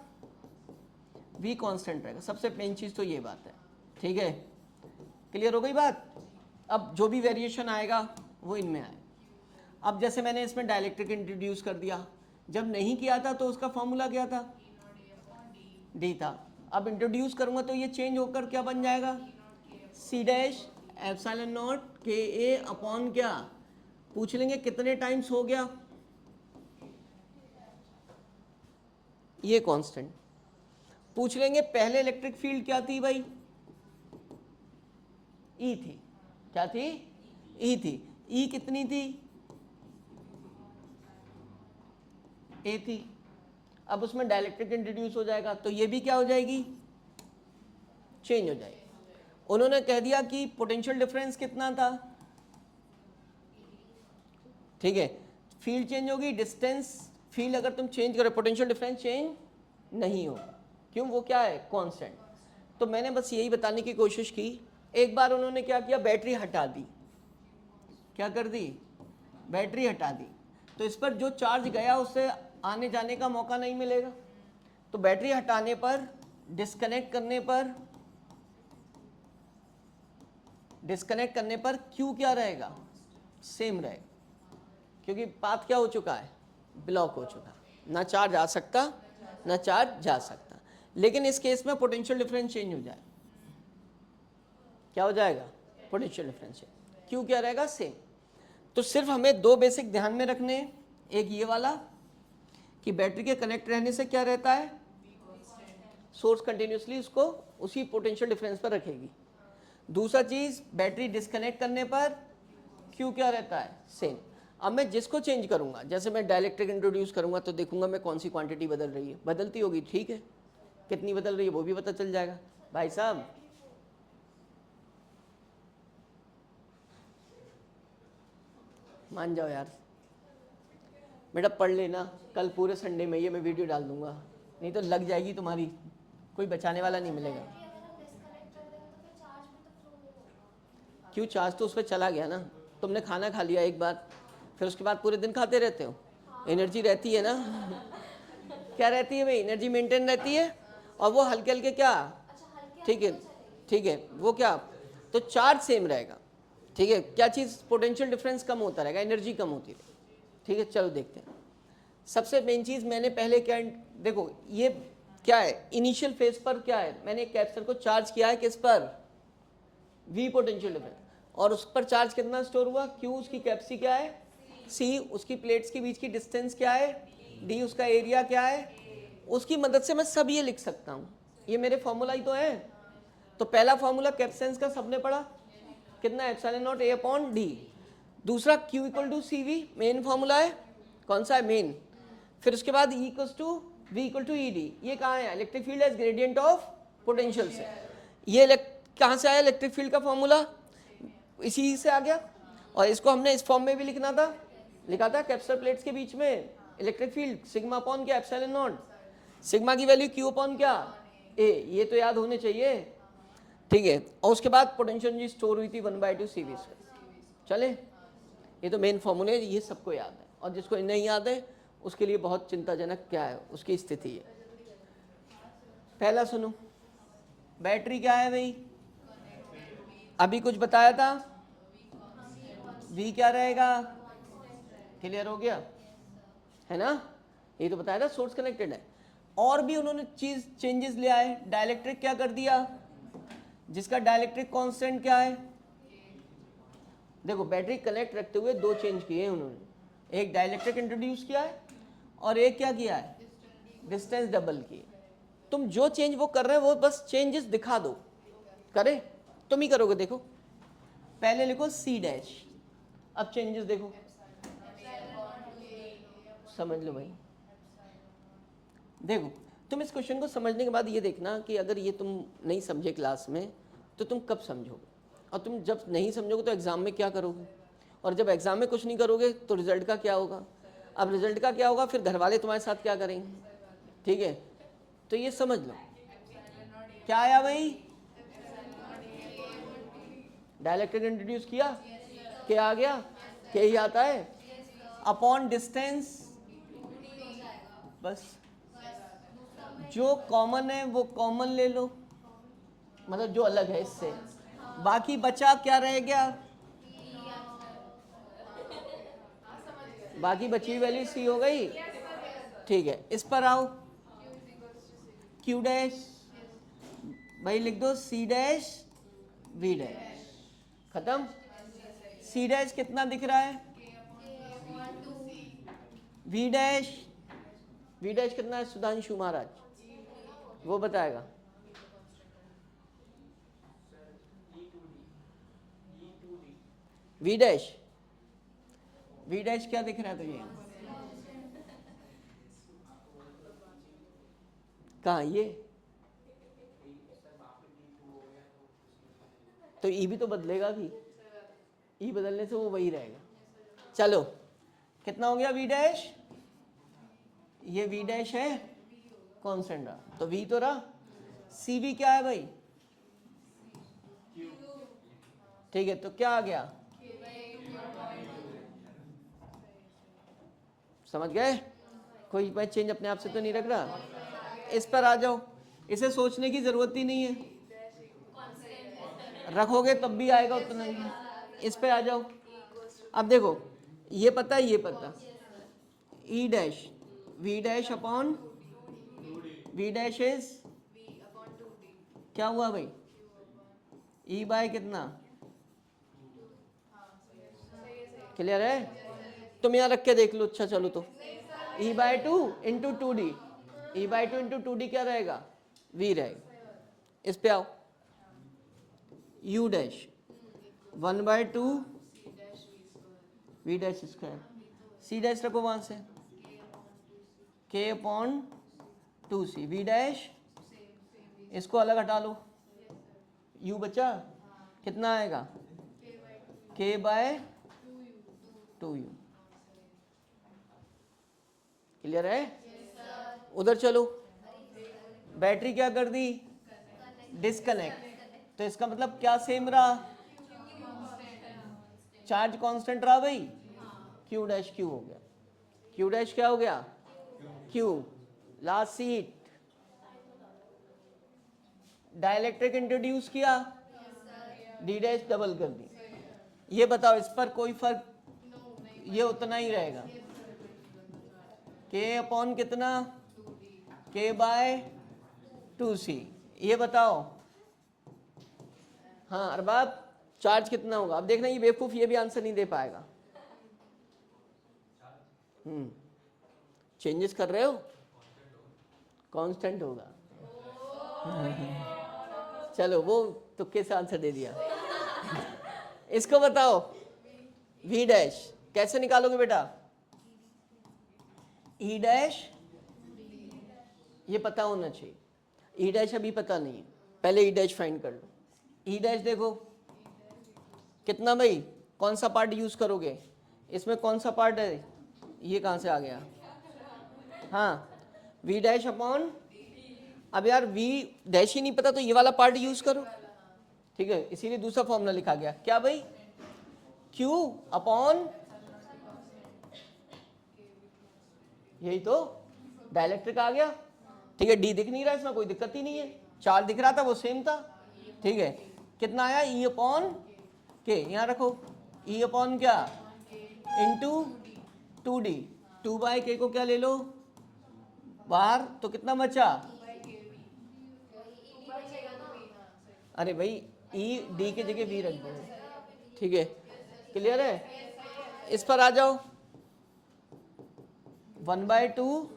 V कांस्टेंट रहेगा, सबसे मेन चीज़ तो ये बात है, ठीक है, क्लियर हो गई बात। अब जो भी वेरिएशन आएगा वो इनमें आए। अब जैसे मैंने इसमें डाइलेक्ट्रिक इंट्रोड्यूस कर दिया, जब नहीं किया था तो उसका फॉर्मूला क्या था, D था, अब इंट्रोड्यूस करूंगा तो ये चेंज होकर क्या बन जाएगा, C dash epsilon naught KA upon क्या, पूछ लेंगे कितने टाइम्स हो गया, ये कांस्टेंट पूछ लेंगे, पहले इलेक्ट्रिक फील्ड क्या थी भाई, E थी, क्या थी, E थी, E कितनी थी, A थी। अब उसमें डाइलेक्ट्रिक इंट्रोड्यूस हो जाएगा तो ये भी क्या हो जाएगी, चेंज हो जाएगी। उन्होंने कह दिया कि पोटेंशियल डिफरेंस कितना था, ठीक है, फील्ड चेंज होगी, डिस्टेंस, फील्ड अगर तुम चेंज करो पोटेंशियल डिफरेंस चेंज नहीं होगा, क्यों, वो क्या है, कांस्टेंट। तो मैंने बस यही बताने की कोशिश की। एक बार उन्होंने क्या किया, बैटरी हटा दी, क्या कर दी, बैटरी हटा दी, तो इस पर जो चार्ज गया उससे आने जाने का मौका नहीं मिलेगा, तो बैटरी हटाने पर, डिस्कनेक्ट करने पर, डिस्कनेक्ट करने पर Q क्या रहेगा, सेम रहेगा, क्योंकि पाथ क्या हो चुका है, ब्लॉक हो चुका, ना चार्ज आ सकता ना चार्ज जा सकता। लेकिन इस केस में पोटेंशियल डिफरेंस चेंज हो जाए, क्या हो जाएगा, पोटेंशियल डिफरेंस, Q क्या रहेगा, सेम। तो सिर्फ हमें दो बेसिक ध्यान में रखने हैं, एक ये वाला कि बैटरी के कनेक्ट रहने से क्या रहता है, सोर्स कंटिन्यूसली उसको उसी पोटेंशियल डिफरेंस पर रखेगी। दूसरा चीज बैटरी डिस्कनेक्ट करने पर क्यू क्या रहता है, सेम। अब मैं जिसको चेंज करूंगा, जैसे मैं डाइलेक्ट्रिक इंट्रोड्यूस करूंगा तो देखूंगा मैं कौन सी क्वांटिटी बदल रही है, बदलती होगी, ठीक है, कितनी बदल रही है वो भी पता चल जाएगा। भाई साहब मान जाओ यार, बेटा पढ़ लेना, कल पूरे संडे में ये मैं वीडियो डाल दूंगा, नहीं तो लग जाएगी तुम्हारी, कोई बचाने वाला नहीं मिलेगा। क्यों, चार्ज तो उस पर चला गया ना, तुमने खाना खा लिया एक बार, फिर उसके बाद पूरे दिन खाते रहते हो, एनर्जी रहती है ना क्या रहती है भाई, एनर्जी मेंटेन रहती है, और वो हल्के हल्के क्या, ठीक है ठीक है, वो क्या, तो चार्ज सेम रहेगा, ठीक है, क्या चीज़, पोटेंशियल डिफरेंस कम होता रहेगा, एनर्जी कम होती रहेगी, ठीक है। चलो देखते हैं, सबसे मेन चीज़ मैंने पहले क्या, देखो ये क्या है, इनिशियल फेज पर क्या है, मैंने एक कैपेसिटर को चार्ज किया है किस पर, V पोटेंशियल डिफरेंस, और उस पर चार्ज कितना स्टोर हुआ, Q उसकी कैपेसिटी क्या है, C उसकी प्लेट्स के बीच की डिस्टेंस क्या है, D उसका एरिया क्या है, उसकी मदद से मैं सब ये लिख सकता हूँ, ये मेरे फॉर्मूला ही तो है। तो पहला फॉर्मूला कैपेसिटेंस का सबने पढ़ा, कितना, epsilon naught A upon D। दूसरा Q equal to CV main formula है, कौन सा है, मेन। फिर उसके बाद E equal to V equal to ED, ये कहाँ है, electric field as gradient of potential से, ये कहाँ से आया इलेक्ट्रिक फील्ड का फॉर्मूला, इसी से आ गया। और इसको हमने इस फॉर्म में भी लिखना था, लिखा था कैपेसिटर प्लेट्स के बीच में इलेक्ट्रिक फील्ड सिग्मा अपॉन क्या, एप्सिलॉन नॉट, सिग्मा की वैल्यू Q अपॉन क्या, A, ये तो याद होने चाहिए, ठीक है। और उसके बाद पोटेंशियल एनर्जी स्टोर हुई थी 1/2 CV। चले, ये तो मेन फॉर्मूले, ये सबको याद है, और जिसको नहीं याद है उसके लिए बहुत चिंताजनक क्या है उसकी स्थिति है। पहला सुनो, बैटरी क्या है भाई, अभी कुछ बताया था, V क्या रहेगा, क्लियर हो गया है ना, ये तो बताया था, सोर्स कनेक्टेड है। और भी उन्होंने चीज चेंजेस ले आए, डाइलेक्ट्रिक क्या कर दिया, जिसका डाइलेक्ट्रिक कांस्टेंट क्या है, देखो बैटरी कनेक्ट रखते हुए दो चेंज किए उन्होंने, एक डाइलेक्ट्रिक इंट्रोड्यूस किया है और एक क्या किया है, डिस्टेंस डबल की। तुम जो चेंज वो कर रहे हो वो बस चेंजेस दिखा दो, करे तुम ही करोगे। देखो पहले लिखो C डैश, अब चेंजेस देखो, समझ लो भाई। देखो तुम इस क्वेश्चन को समझने के बाद ये देखना कि अगर ये तुम नहीं समझे क्लास में तो तुम कब समझोगे, और तुम जब नहीं समझोगे तो एग्जाम में क्या करोगे, और जब एग्जाम में कुछ नहीं करोगे तो रिजल्ट का क्या होगा। अब रिजल्ट का क्या होगा, फिर घर वाले तुम्हारे साथ क्या करेंगे, ठीक है। तो ये समझ लो क्या आया भाई, डाइलेक्ट्रिक इंट्रोड्यूस किया, क्या आ गया, क्या ही आता है, अपॉन डिस्टेंस, बस जो कॉमन है वो कॉमन ले लो, मतलब जो अलग है इससे, बाकी बचा क्या रह गया, बाकी बची हुई वैल्यू C हो गई, ठीक है। इस पर आओ, Q डैश भाई लिख दो, C डैश V डैश, खत्म। C डैश कितना दिख रहा है, V डैश, V डैश कितना है सुधांशु महाराज, वो बताएगा। V डैश, V डैश क्या दिख रहा है तुझे, कहाँ ये, तो E भी तो बदलेगा भी, E बदलने से वो वही रहेगा। चलो कितना हो गया V डैश, ये V डैश है कांस्टेंट रहा, तो V तो रहा, CV क्या है भाई, ठीक है, तो क्या आ गया, समझ गए, कोई मैं चेंज अपने आप से तो नहीं रख रहा। इस पर आ जाओ, इसे सोचने की जरूरत ही नहीं है, रखोगे तब भी आएगा उतना ही। इस पे आ जाओ, अब देखो ये पता है, ये पता, E dash V dash upon V dash is क्या हुआ भाई, E बाय कितना, क्लियर है, तुम यहाँ रख के देख लो। अच्छा चलो तो E by 2 into 2D, E by 2 into 2D क्या रहेगा, V रहेगा। इस पे आओ, U dash 1/2 V dash square, C dash रखो वहां से, k upon 2c, we dash इसको अलग हटा लो, u बचा, कितना आएगा k/2u। क्लियर है? उधर चलो, बैटरी क्या कर दी, डिस्कनेक्ट, तो इसका मतलब क्या सेम रहा, चार्ज कांस्टेंट रहा भाई, q डैश q हो गया, q डैश क्या हो गया, q। Last seat, dielectric introduce किया, d डैश डबल कर दी। ये बताओ इस पर कोई फर्क, ये उतना ही रहेगा, k अपॉन कितना, k/2c। ये बताओ, हाँ अरबाब, चार्ज कितना होगा? अब देखना ये बेवकूफ ये भी आंसर नहीं दे पाएगा। चेंजेस कर रहे हो, कांस्टेंट होगा। चलो वो तुक्के से आंसर दे दिया। इसको बताओ, v डैश कैसे निकालोगे बेटा, e डैश, ये पता होना चाहिए, e डैश अभी पता नहीं है, पहले e डैश फाइंड कर लो। e डैश देखो कितना भाई, कौन सा पार्ट यूज करोगे, इसमें कौन सा पार्ट है, ये कहां से आ गया, हाँ v डैश अपॉन, अब यार v डैश ही नहीं पता तो ये वाला पार्ट यूज करो, ठीक है, इसीलिए दूसरा फॉर्मूला लिखा गया, क्या भाई, q अपॉन, यही तो डाइलेक्ट्रिक आ गया, ठीक है, d दिख नहीं रहा, इसमें कोई दिक्कत ही नहीं है, चार्ज दिख रहा था वो सेम था, ठीक है, कितना आया, e अपॉन के, यहाँ रखो, e अपॉन क्या, इंटू 2d, 2/k को क्या ले लो बाहर, तो कितना बचा, अरे भाई e d की जगह v रख दो, ठीक है, क्लियर है? इस पर आ जाओ, 1/2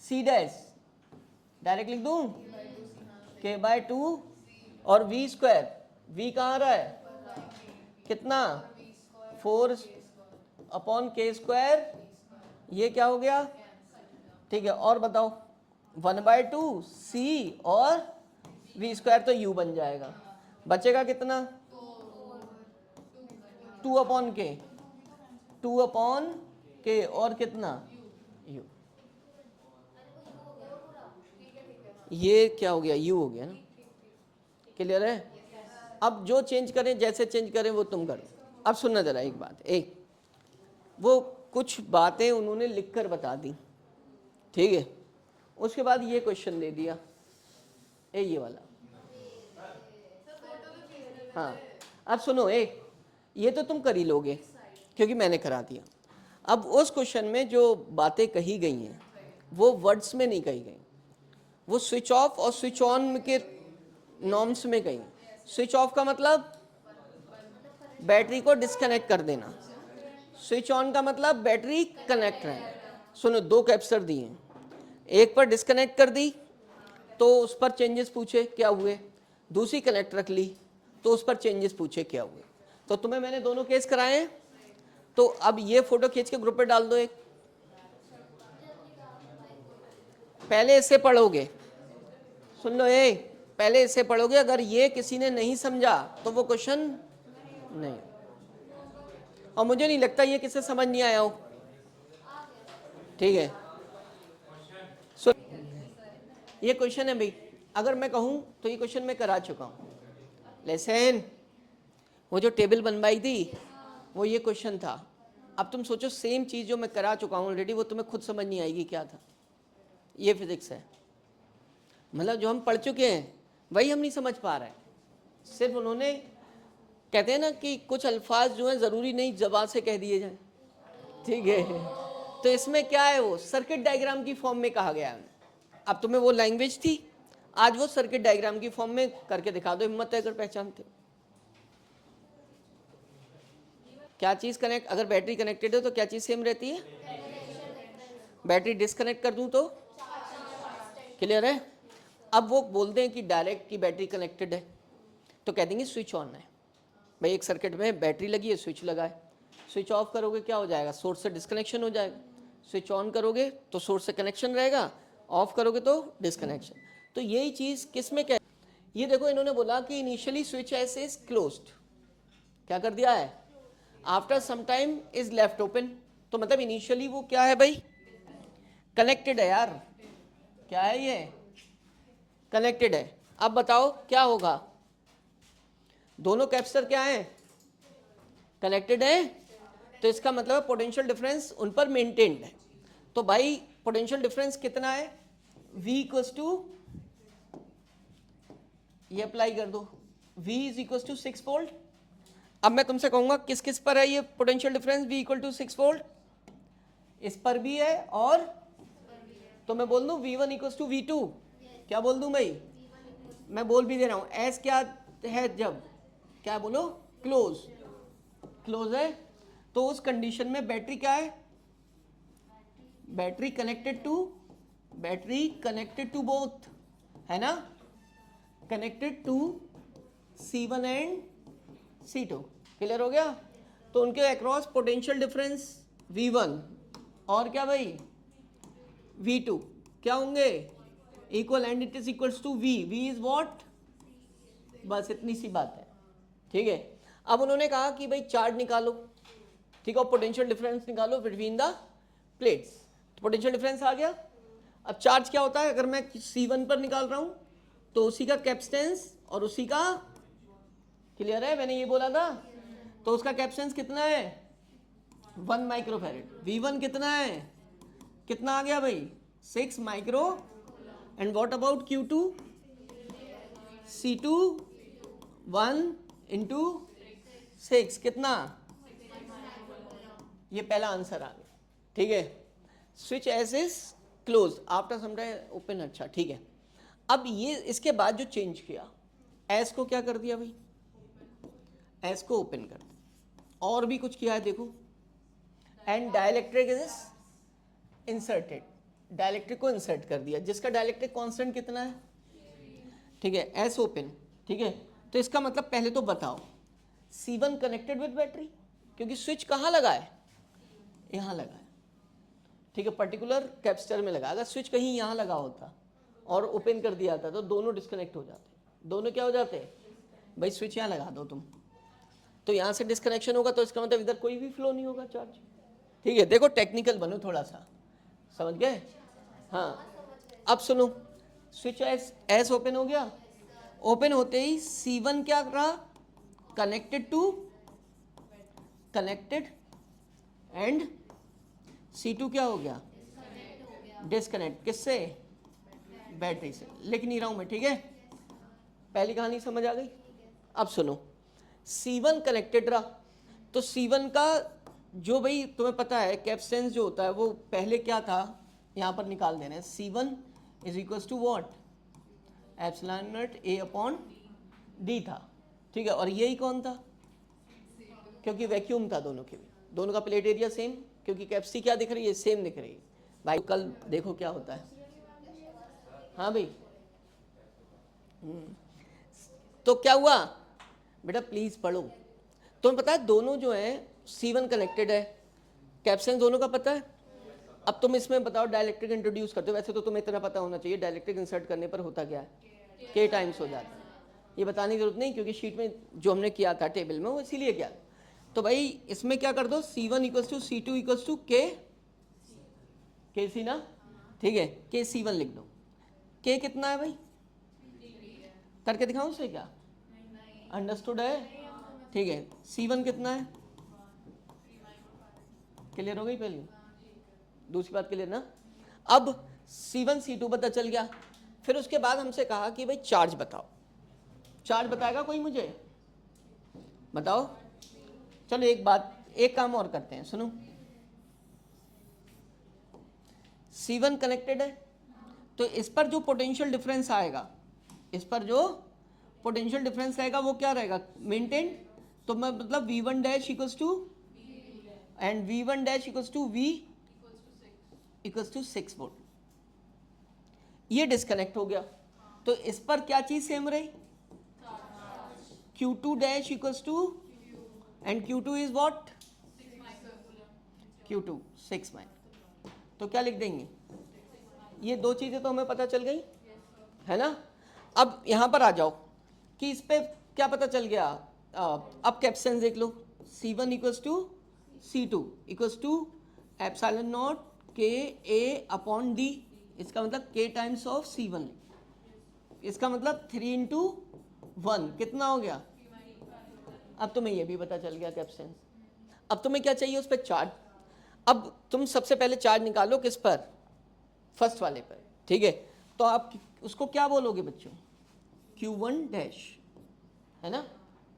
c डैश, डायरेक्ट लिख दूं, k/2 और v स्क्वायर, v कहाँ आ रहा है, कितना, 4 अपॉन k स्क्वायर, ये क्या हो गया, ठीक है, और बताओ 1/2 c और v स्क्वायर तो u बन जाएगा, बचेगा कितना, 2 अपॉन k, 2 अपॉन k और कितना u, ये क्या हो गया, u हो गया ना, क्लियर है? अब जो चेंज करें, जैसे चेंज करें वो तुम करो। अब सुनना जरा एक बात, एक वो कुछ बातें उन्होंने लिखकर बता दी, ठीक है, उसके बाद ये क्वेश्चन दे दिया, ये वाला, हाँ अब सुनो, एक ये तो तुम कर ही लोगे क्योंकि मैंने करा दिया। अब उस क्वेश्चन में जो बातें कही गई हैं वो वर्ड्स में नहीं कही गई, वो स्विच ऑफ और स्विच ऑन के नॉर्म्स में कही। स्विच ऑफ का मतलब बैटरी को डिस्कनेक्ट कर देना, स्विच ऑन का मतलब बैटरी कनेक्ट रहे। सुनो, दो कैप्चर दिए हैं, एक पर डिस्कनेक्ट कर दी तो उस पर चेंजेस पूछे क्या हुए, दूसरी कनेक्ट रख ली तो उस पर चेंजेस पूछे क्या हुए। तो तुम्हें मैंने दोनों केस कराए हैं, तो अब ये फोटो खींच के ग्रुप पे डाल दो एक, पहले इसे पढ़ोगे, सुन लो, पहले इसे पढ़ोगे, अगर ये किसी ने नहीं समझा तो वो क्वेश्चन नहीं, और मुझे नहीं लगता ये किसे समझ नहीं आया हो, ठीक है। सो ये क्वेश्चन है भाई, अगर मैं कहूं तो ये क्वेश्चन मैं करा चुका हूं, लेसन वो जो टेबल बनवाई थी वो ये क्वेश्चन था। अब तुम सोचो सेम चीज जो मैं करा चुका हूं ऑलरेडी, वो तुम्हें खुद समझ नहीं आएगी क्या था। ये फिजिक्स है, मतलब जो हम पढ़ चुके हैं वही हम नहीं समझ पा रहे हैं, सिर्फ उन्होंने, कहते हैं ना कि कुछ अल्फाज जो हैं ज़रूरी नहीं ज़बान से कह दिए जाएं, ठीक है, तो इसमें क्या है, वो सर्किट डायग्राम की फॉर्म में कहा गया है। अब तुम्हें वो लैंग्वेज थी, आज वो सर्किट डायग्राम की फॉर्म में करके दिखा दो, हिम्मत है अगर पहचानते हो। क्या चीज़ कनेक्ट, अगर बैटरी कनेक्टेड है तो क्या चीज़ सेम रहती है, बैटरी डिस्कनेक्ट कर दूं तो, क्लियर है? अब वो बोलते हैं कि डायरेक्ट की बैटरी कनेक्टेड है, तो कह देंगे स्विच ऑन है। भाई एक सर्किट में बैटरी लगी है, स्विच लगा है, स्विच ऑफ करोगे क्या हो जाएगा, सोर्स से डिस्कनेक्शन हो जाएगा। स्विच ऑन करोगे तो सोर्स से कनेक्शन रहेगा, ऑफ करोगे तो डिस्कनेक्शन। तो यही चीज़ किस में क्या, ये देखो इन्होंने बोला कि initially switch S is closed, क्या कर दिया है, after some time is left open. तो मतलब इनिशियली वो क्या है भाई, कनेक्टेड है यार, क्या है ये, कनेक्टेड है। अब बताओ क्या होगा, दोनों कैपेसिटर क्या है, कनेक्टेड है, तो इसका मतलब पोटेंशियल डिफरेंस उन पर मेंटेन्ड है। तो भाई पोटेंशियल डिफरेंस कितना है, V इक्वल्स टू, ये अप्लाई कर दो, V is equals to 6 volt. अब मैं तुमसे कहूंगा किस किस पर है ये potential difference V equal to 6 volt, इस पर भी है और तो मैं बोल दूं V1 इक्वल्स टू V2, क्या बोल दूं भाई, मैं बोल भी दे रहा हूं, एस क्या है जब, क्या बोलो, क्लोज, क्लोज है। तो उस कंडीशन में बैटरी क्या है, बैटरी कनेक्टेड टू बोथ, है ना, connected to C1 and C2, clear हो गया। तो उनके अक्रॉस पोटेंशियल डिफरेंस V1 और क्या भाई V2 क्या होंगे, equal, and it is equals to V is what, बस इतनी सी बात है, ठीक है। अब उन्होंने कहा कि भाई चार्ज निकालो, ठीक है, और पोटेंशियल डिफरेंस निकालो बिटवीन द प्लेट्स। तो पोटेंशियल डिफरेंस आ गया। अब चार्ज क्या होता है, अगर मैं C1 पर निकाल रहा हूं तो उसी का कैपेसिटेंस और उसी का, क्लियर है, मैंने ये बोला था, तो उसका कैपेसिटेंस कितना है 1 माइक्रोफैरेड, V1 कितना है, कितना आ गया भाई 6 micro, and what about Q2, C2 1 into 6 कितना, ये पहला आंसर आ गया, ठीक है। Switch S is close after some time open, अच्छा ठीक है। अब ये इसके बाद जो चेंज किया, एस को क्या कर दिया भाई, एस को ओपन कर दिया, और भी कुछ किया है देखो, and dielectric is inserted, dielectric को इंसर्ट कर दिया, जिसका डाइलेक्ट्रिक कांस्टेंट कितना है, ठीक है, एस ओपन, ठीक है। तो इसका मतलब पहले तो बताओ C1 कनेक्टेड विद बैटरी, क्योंकि स्विच कहाँ लगा है, यहाँ लगा है, ठीक है, पर्टिकुलर कैपेसिटर में लगा। अगर स्विच कहीं यहाँ लगा होता और ओपन कर दिया था तो दोनों डिस्कनेक्ट हो जाते, दोनों क्या हो जाते, भाई स्विच यहाँ लगा दो तुम, तो यहाँ से डिस्कनेक्शन होगा, तो इसका मतलब इधर कोई भी फ्लो नहीं होगा चार्ज, ठीक है। देखो टेक्निकल बनो थोड़ा सा, समझ गए, हाँ। अब सुनो, स्विच एस ओपन हो गया, ओपन होते ही C1 क्या रहा, कनेक्टेड एंड C2 क्या हो गया, डिस्कनेक्ट, किससे, बैटरी से। लिख नहीं रहा हूं मैं, ठीक है, पहली कहानी समझ आ गई। अब सुनो, C1 कनेक्टेड रहा, तो C1 का जो भाई तुम्हें पता है कैपेसिटेंस जो होता है वो पहले क्या था, यहां पर निकाल देना है, C1 is equals to what, epsilon naught A upon D था, ठीक है। और यही कौन था, क्योंकि वैक्यूम था दोनों के भी, दोनों का प्लेट एरिया सेम, क्योंकि कैपेसिटी क्या दिख रही है, सेम दिख रही है भाई। कल देखो क्या होता है, हाँ भाई, तो क्या हुआ बेटा, प्लीज पढ़ो। तुम्हें पता है दोनों जो है C1 कनेक्टेड है, कैपेसिटेंस दोनों का पता है। अब तुम इसमें बताओ डाइलेक्ट्रिक इंट्रोड्यूस करते हो, वैसे तो तुम्हें इतना पता होना चाहिए, डाइलेक्ट्रिक इंसर्ट करने पर होता क्या है, K टाइम्स हो जाता है, ये बताने की जरूरत नहीं, क्योंकि शीट में जो हमने किया था टेबल में वो इसीलिए किया। तो भाई इसमें क्या कर दो, C1 equals to C2 equals to K C ना, ठीक है, K C1 लिख दो। K कितना है भाई, करके दिखाऊं उसे क्या, अंडरस्टूड है, ठीक है। C1 कितना है, क्लियर हो गई पहली, दूसरी बात क्लियर ना। अब C1 C2 पता चल गया, फिर उसके बाद हमसे कहा कि भाई चार्ज बताओ, चार्ज बताएगा कोई मुझे, बताओ। चलो एक बात, एक काम और करते हैं, सुनो, C1 कनेक्टेड है, तो इस पर जो पोटेंशियल डिफरेंस आएगा, इस पर जो पोटेंशियल डिफरेंस आएगा वो क्या रहेगा, मेंटेन। तो मैं मतलब V1 dash equals to, and V1 dash equals to V equals to 6 volt, ये डिस्कनेक्ट हो गया, तो इस पर क्या चीज सेम रही, Q2 dash equals to, and Q2 is what? Q2 6 micro. तो क्या लिख देंगे? ये दो चीजें तो हमें पता चल गई है ना। अब यहां पर आ जाओ कि इस पे क्या पता चल गया। अब कैप्शन देख लो, C1 equals to C2 equals to epsilon naught KA upon D। इसका मतलब K टाइम्स ऑफ C1, इसका मतलब 3 इंटू 1 कितना हो गया। अब तुम्हें ये भी पता चल गया कैप्शन। अब तुम्हें क्या चाहिए उस पर? चार्ज। अब तुम सबसे पहले चार्ज निकालो किस पर? फर्स्ट वाले पर, ठीक है। तो आप उसको क्या बोलोगे बच्चों? Q1 डैश, है ना।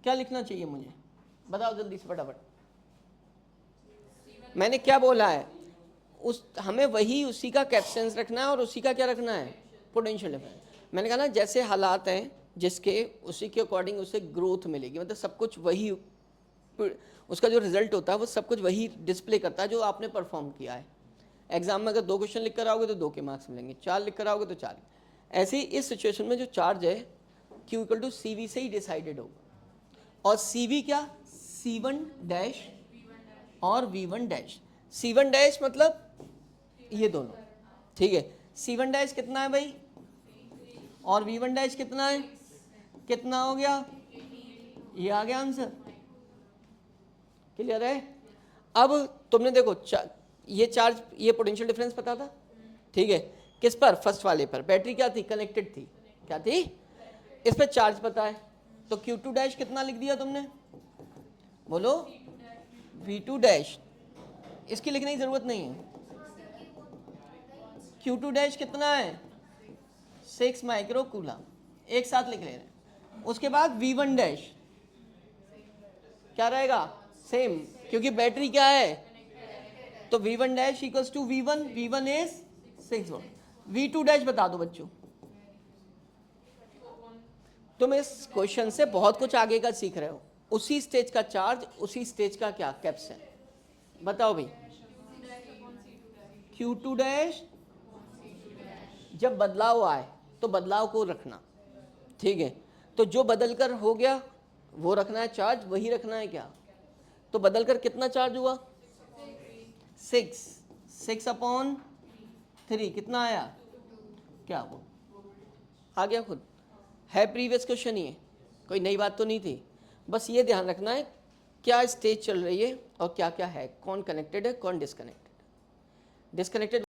क्या लिखना चाहिए मुझे? बताओ जल्दी से फटाफट। मैंने क्या बोला है? उस हमें वही उसी का कैप्शंस रखना है और उसी का क्या रखना है? Potential difference. मैंने कहा ना जैसे हालात हैं जिसके उसी के अकॉर्डिंग उसे ग्रोथ मिलेगी, मतलब सब कुछ वही, उसका जो रिजल्ट होता है वो सब कुछ वही डिस्प्ले करता है जो आपने परफॉर्म किया है। एग्जाम में अगर 2 क्वेश्चन लिख कर आओगे तो 2 के मार्क्स मिलेंगे, 4 लिख कर आओगे तो 4। ऐसे ही इस सिचुएशन में जो चार्ज है Q इक्वल टू CV से ही डिसाइडेड होगा। और CV क्या? C1 डैश और V1 डैश। C1 डैश मतलब ये दोनों, ठीक है। C1 डैश कितना है भाई? और V1 डैश कितना है? कितना हो गया? ये आ गया आंसर। क्लियर है? अब तुमने देखो ये चार्ज, ये पोटेंशियल डिफरेंस पता था, ठीक है। किस पर? फर्स्ट वाले पर। बैटरी क्या थी? कनेक्टेड थी। क्या थी? इस पर चार्ज पता है। तो Q2 डैश कितना लिख दिया तुमने? बोलो। V2 डैश, इसकी लिखने की जरूरत नहीं है। Q2 डैश कितना है? 6 माइक्रो कूलम। एक साथ लिख ले रहे हैं। उसके बाद V1 डैश क्या रहेगा? सेम, क्योंकि बैटरी क्या है? तो V1 dash equals to V1, V1 is 6 volt. V2 dash बता दो बच्चों। तुम इस क्वेश्चन से बहुत कुछ आगे का सीख रहे हो। उसी स्टेज का चार्ज, उसी स्टेज का क्या कैप्शन, बताओ भाई। Q2 डैश जब बदलाव आए तो बदलाव को रखना, ठीक है। तो जो बदल कर हो गया वो रखना है चार्ज, वही रखना है क्या? तो बदल कर कितना चार्ज हुआ? 6 अपॉन 3 कितना आया? क्या वो आ गया खुद है। प्रीवियस क्वेश्चन ही है, कोई नई बात तो नहीं थी। बस ये ध्यान रखना है क्या स्टेज चल रही है और क्या क्या है, कौन कनेक्टेड है कौन डिस्कनेक्टेड। डिस्कनेक्टेड